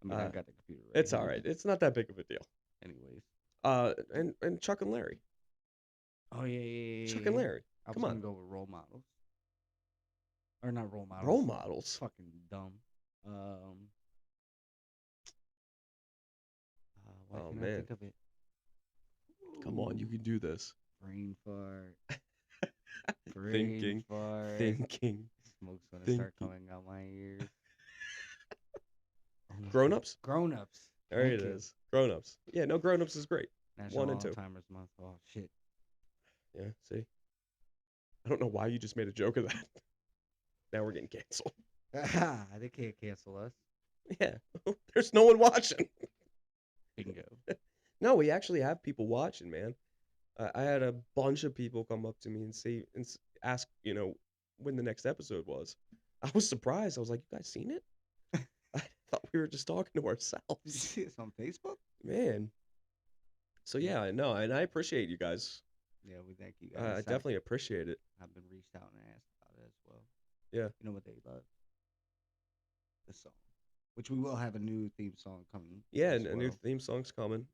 Speaker 2: I mean, I got the computer right.
Speaker 1: It's all right. It's not that big of a deal.
Speaker 2: Anyways.
Speaker 1: And Chuck and Larry.
Speaker 2: Oh yeah.
Speaker 1: Chuck and Larry.
Speaker 2: I was
Speaker 1: Come
Speaker 2: gonna
Speaker 1: on.
Speaker 2: go with role models. Or not role models.
Speaker 1: Role models.
Speaker 2: Fucking dumb. Why
Speaker 1: Oh,
Speaker 2: can't I
Speaker 1: man.
Speaker 2: think of it?
Speaker 1: Come on, you can do this.
Speaker 2: Brain fart.
Speaker 1: Thinking.
Speaker 2: fart.
Speaker 1: Thinking.
Speaker 2: Smoke's gonna start
Speaker 1: Thinking.
Speaker 2: coming out my ears. Oh, no.
Speaker 1: Grown-ups?
Speaker 2: Grown-ups.
Speaker 1: There
Speaker 2: Thank
Speaker 1: it
Speaker 2: you.
Speaker 1: is. Grown-ups. Yeah, no, Grown-ups is great.
Speaker 2: National
Speaker 1: 1 and 2.
Speaker 2: Alzheimer's Month. Oh shit.
Speaker 1: Yeah, see? I don't know why you just made a joke of that. Now we're getting canceled.
Speaker 2: They can't cancel us.
Speaker 1: Yeah, there's no one watching.
Speaker 2: Bingo.
Speaker 1: No, we actually have people watching, man. I had a bunch of people come up to me and say and ask, when the next episode was. I was surprised. I was like, "You guys seen it?" I thought we were just talking to
Speaker 2: Did you
Speaker 1: ourselves,
Speaker 2: see us on Facebook?
Speaker 1: man. So yeah, no, and I appreciate you guys.
Speaker 2: Yeah, we thank you
Speaker 1: I
Speaker 2: guys.
Speaker 1: definitely appreciate it.
Speaker 2: I've been reached out and asked about it as well.
Speaker 1: Yeah.
Speaker 2: You know what they love? The song. Which we will have a new theme song coming.
Speaker 1: Yeah,
Speaker 2: as
Speaker 1: and a new
Speaker 2: well.
Speaker 1: theme song's coming.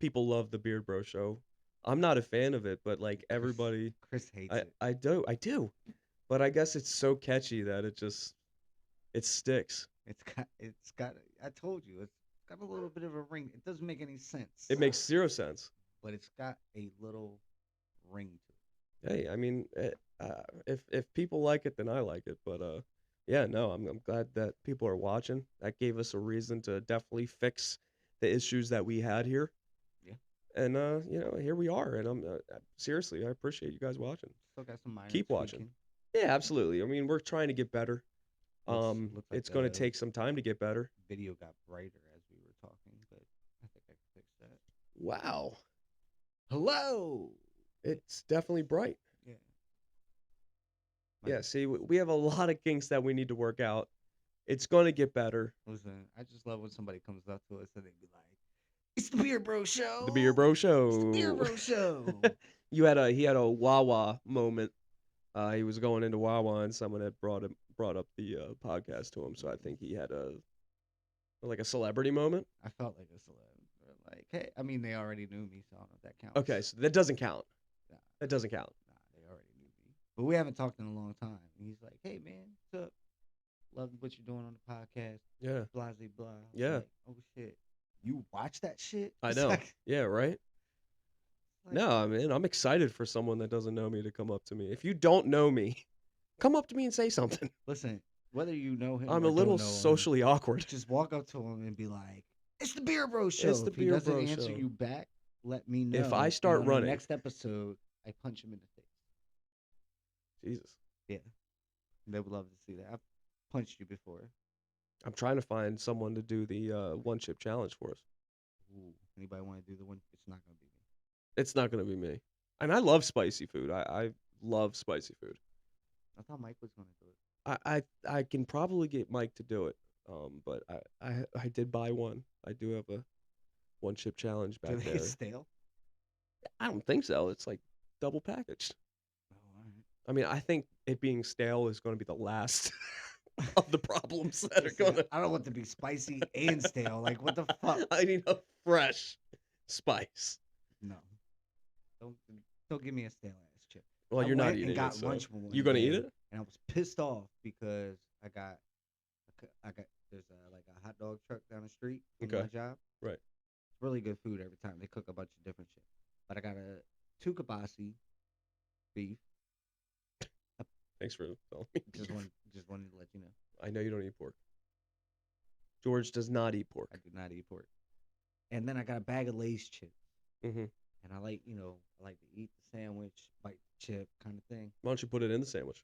Speaker 1: People love the Beard Bro Show. I'm not a fan of it, but like everybody,
Speaker 2: Chris hates
Speaker 1: I
Speaker 2: it.
Speaker 1: I do, but I guess it's so catchy that it sticks.
Speaker 2: It's got I told you, it's got a little bit of a ring. It doesn't make any sense.
Speaker 1: It makes 0 sense.
Speaker 2: But it's got a little ring to it.
Speaker 1: Hey, I mean, if people like it, then I like it. But yeah, no, I'm glad that people are watching. That gave us a reason to definitely fix the issues that we had here.
Speaker 2: Yeah.
Speaker 1: And here we are. And I'm seriously, I appreciate you guys watching.
Speaker 2: Still got some minor
Speaker 1: Keep watching.
Speaker 2: tweaking.
Speaker 1: Yeah, absolutely. I mean, we're trying to get better.
Speaker 2: Looks like
Speaker 1: It's going to
Speaker 2: the
Speaker 1: take some time to get better.
Speaker 2: Video got brighter as we were talking, but I think I can fix that.
Speaker 1: Wow,
Speaker 2: Hello.
Speaker 1: it's definitely bright.
Speaker 2: Yeah.
Speaker 1: Yeah, see, we have a lot of kinks that we need to work out. It's going to get better.
Speaker 2: Listen, I just love when somebody comes up to us and they be like, "It's the Beer Bro Show."
Speaker 1: The Beer Bro Show.
Speaker 2: It's the Beer Bro Show.
Speaker 1: He had a Wawa moment. He was going into Wawa and someone had brought up the podcast to him. So I think he had a celebrity moment.
Speaker 2: I felt like a celeb. Like, hey, I mean, they already knew me, so I don't know if that counts.
Speaker 1: Okay, so that doesn't count.
Speaker 2: Nah,
Speaker 1: That doesn't count.
Speaker 2: nah, they already knew me. But we haven't talked in a long time. And he's like, "Hey, man, what's up? Love what you're doing on the podcast.
Speaker 1: Yeah,
Speaker 2: Blah, blah, blah."
Speaker 1: Yeah.
Speaker 2: Like, oh shit, you watch that shit?
Speaker 1: I
Speaker 2: It's
Speaker 1: know.
Speaker 2: like-
Speaker 1: Yeah, right.
Speaker 2: like,
Speaker 1: No, I mean, I'm excited for someone that doesn't know me to come up to me. If you don't know me, come up to me and say something.
Speaker 2: Listen, whether you know him,
Speaker 1: I'm
Speaker 2: or
Speaker 1: a little
Speaker 2: don't know him,
Speaker 1: socially awkward.
Speaker 2: just walk up to him and be like, "It's the Beer Bro Show."
Speaker 1: It's the
Speaker 2: If he
Speaker 1: Beer
Speaker 2: doesn't
Speaker 1: Bro
Speaker 2: answer
Speaker 1: Show.
Speaker 2: you back, let me know.
Speaker 1: If I
Speaker 2: and
Speaker 1: start
Speaker 2: on
Speaker 1: running-
Speaker 2: the next episode, I punch him in the face.
Speaker 1: Jesus.
Speaker 2: They would love to see that. I've punched you before.
Speaker 1: I'm trying to find someone to do the one chip challenge for us.
Speaker 2: Ooh, anybody want to do the one? It's not gonna be me.
Speaker 1: It's not going to be me. And I love spicy food. I love spicy food.
Speaker 2: I thought Mike was gonna do it.
Speaker 1: I can probably get Mike to do it. But I did buy one. I do have a one chip challenge back
Speaker 2: Do they
Speaker 1: there.
Speaker 2: stale?
Speaker 1: I don't think so. It's like double packaged.
Speaker 2: Oh, all right.
Speaker 1: I mean, I think it being stale is going to be the last of the problems that are
Speaker 2: Listen,
Speaker 1: going to.
Speaker 2: I don't want to be spicy and stale. Like, what the fuck?
Speaker 1: I need a fresh spice.
Speaker 2: No. Don't give me a stale ass chip.
Speaker 1: Well,
Speaker 2: I
Speaker 1: you're not
Speaker 2: went
Speaker 1: eating
Speaker 2: and got
Speaker 1: it. So.
Speaker 2: lunch one
Speaker 1: You gonna eat
Speaker 2: day,
Speaker 1: it?
Speaker 2: And I was pissed off because I got there's like a hot dog truck down the street from
Speaker 1: Okay.
Speaker 2: my job.
Speaker 1: Right.
Speaker 2: It's really good food every time. They cook a bunch of different shit. But I got two kibasi beef,
Speaker 1: Thanks for telling me.
Speaker 2: Just wanted to let you know.
Speaker 1: I know you don't eat pork. George does not eat pork.
Speaker 2: I do not eat pork. And then I got a bag of Lay's chips.
Speaker 1: Mm-hmm.
Speaker 2: And I like to eat the sandwich, bite the chip kind of thing.
Speaker 1: Why don't you put it in the sandwich?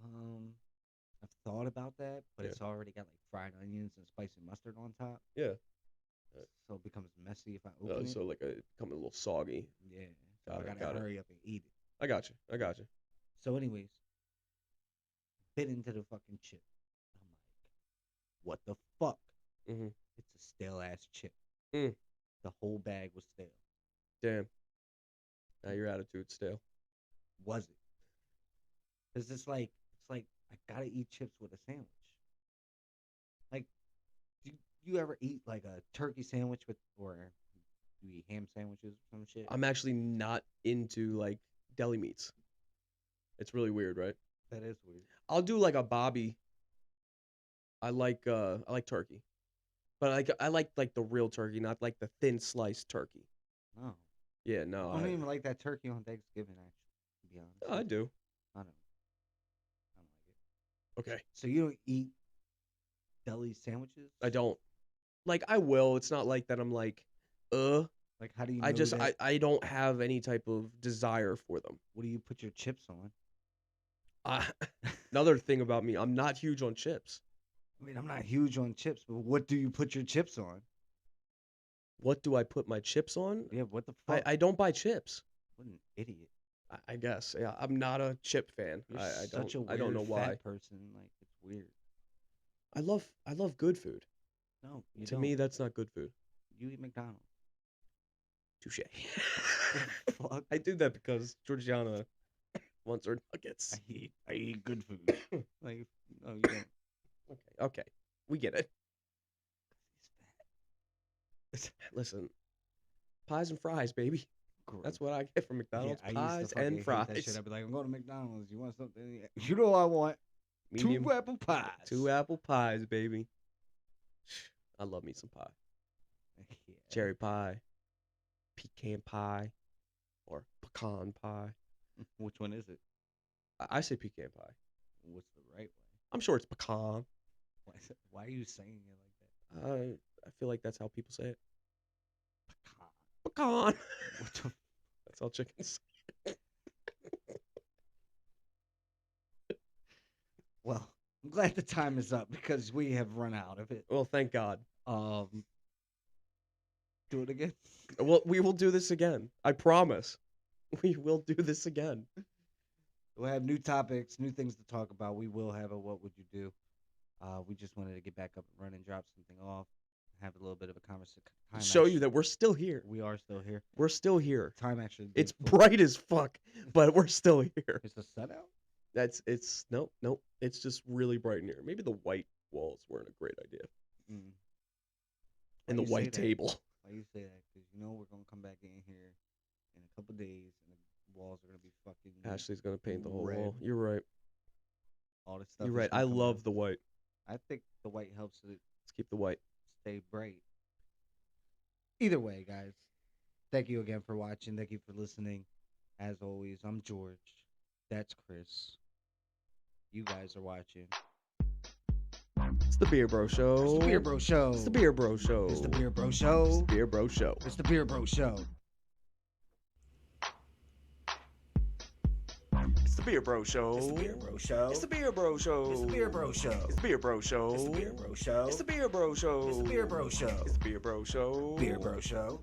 Speaker 2: I've thought about that, but
Speaker 1: Yeah.
Speaker 2: it's already got like fried onions and spicy mustard on top.
Speaker 1: Yeah.
Speaker 2: So it becomes messy if I open it.
Speaker 1: So like it become a little soggy.
Speaker 2: Yeah. So
Speaker 1: Got
Speaker 2: I
Speaker 1: it,
Speaker 2: gotta
Speaker 1: got it.
Speaker 2: hurry up and eat it.
Speaker 1: I got you.
Speaker 2: So anyways, bit into the fucking chip. I'm like, what the fuck?
Speaker 1: Mm-hmm.
Speaker 2: It's a stale ass chip.
Speaker 1: Mm.
Speaker 2: The whole bag was stale.
Speaker 1: Damn. Now your attitude's stale.
Speaker 2: Was it? Cause it's like I gotta eat chips with a sandwich. Like, do you ever eat like a turkey sandwich or you eat ham sandwiches or some shit?
Speaker 1: I'm actually not into like deli meats. It's really weird, right?
Speaker 2: That is weird.
Speaker 1: I'll do like a Bobby. I like turkey, but I like the real turkey, not like the thin sliced turkey.
Speaker 2: No.
Speaker 1: Yeah, no,
Speaker 2: I don't even like that turkey on Thanksgiving. Actually, to be honest,
Speaker 1: I do.
Speaker 2: I don't like it.
Speaker 1: Okay,
Speaker 2: So you don't eat deli sandwiches?
Speaker 1: I don't. Like I will. It's not like that. I'm like,
Speaker 2: Like, how do you know
Speaker 1: I just
Speaker 2: that?
Speaker 1: I don't have any type of desire for them.
Speaker 2: What do you put your chips on?
Speaker 1: Another thing about me, I'm not huge on chips.
Speaker 2: I mean, I'm not huge on chips, but what do you put your chips on?
Speaker 1: What do I put my chips on?
Speaker 2: Yeah, what the fuck?
Speaker 1: I don't buy chips.
Speaker 2: What an idiot!
Speaker 1: I guess. Yeah, I'm not a chip fan.
Speaker 2: You're
Speaker 1: I
Speaker 2: such
Speaker 1: don't.
Speaker 2: a weird
Speaker 1: I don't know why.
Speaker 2: fat person. Like, it's weird.
Speaker 1: I love good food.
Speaker 2: No, you
Speaker 1: To
Speaker 2: don't.
Speaker 1: me, that's not good food.
Speaker 2: You eat McDonald's.
Speaker 1: Touche.
Speaker 2: Fuck.
Speaker 1: I do that because Georgiana wants her nuggets.
Speaker 2: I eat good food. Like, no, you don't.
Speaker 1: Okay, we get it.
Speaker 2: He's fat.
Speaker 1: Listen, pies and fries, baby.
Speaker 2: Gross.
Speaker 1: That's what I get from McDonald's.
Speaker 2: I
Speaker 1: Pies
Speaker 2: used to fucking
Speaker 1: and
Speaker 2: hate
Speaker 1: fries.
Speaker 2: that shit. I'd be like, I'm going to McDonald's. You want something? You know what I want?
Speaker 1: Medium,
Speaker 2: 2 apple pies.
Speaker 1: 2 apple pies, baby. I love me some pie.
Speaker 2: Yeah.
Speaker 1: Cherry pie, pecan pie, or pecan pie.
Speaker 2: Which one is it?
Speaker 1: I say pecan pie.
Speaker 2: What's the right way?
Speaker 1: I'm sure it's pecan.
Speaker 2: Why are you saying it like that?
Speaker 1: I feel like that's how people say it.
Speaker 2: Pecan.
Speaker 1: Pecan.
Speaker 2: What the
Speaker 1: That's how chickens.
Speaker 2: Well, I'm glad the time is up because we have run out of it.
Speaker 1: Well, thank God.
Speaker 2: Do it again.
Speaker 1: Well, we will do this again. I promise. We will do this again.
Speaker 2: We'll have new topics, new things to talk about. We will have a What Would You Do? We just wanted to get back up and run and drop something off. Have a little bit of a conversation.
Speaker 1: Show you that we're still here.
Speaker 2: We are still here.
Speaker 1: We're still here.
Speaker 2: Time actually.
Speaker 1: It's bright as fuck, but we're still here.
Speaker 2: Is the sun out?
Speaker 1: It's nope. It's just really bright in here. Maybe the white walls weren't a great idea.
Speaker 2: Mm.
Speaker 1: And the white table.
Speaker 2: Why you say that? Because you know we're gonna come back in here in a couple days, and the walls are gonna be fucking.
Speaker 1: Ashley's gonna paint the whole
Speaker 2: red.
Speaker 1: wall. You're right.
Speaker 2: All this stuff.
Speaker 1: You're
Speaker 2: is
Speaker 1: right.
Speaker 2: gonna
Speaker 1: I
Speaker 2: come
Speaker 1: love
Speaker 2: out.
Speaker 1: the white.
Speaker 2: I think the white helps it
Speaker 1: Let's keep the white.
Speaker 2: stay bright. Either way, guys, thank you again for watching. Thank you for listening. As always, I'm George. That's Chris. You guys are watching.
Speaker 1: It's the Beer Bro Show.
Speaker 2: It's the Beer Bro Show.
Speaker 1: It's the Beer Bro Show.
Speaker 2: It's the Beer Bro Show.
Speaker 1: It's the Beer Bro Show.
Speaker 2: It's the Beer Bro Show.
Speaker 1: It's the Beer Bro Show.
Speaker 2: It's the Beer Bro Show.
Speaker 1: It's the Beer Bro Show.
Speaker 2: It's the Beer Bro Show.
Speaker 1: It's the Beer Bro Show.
Speaker 2: It's the Beer Bro Show.
Speaker 1: It's the Beer Bro Show.
Speaker 2: It's the Beer Bro Show.
Speaker 1: It's the Beer Bro Show.
Speaker 2: Beer Bro Show.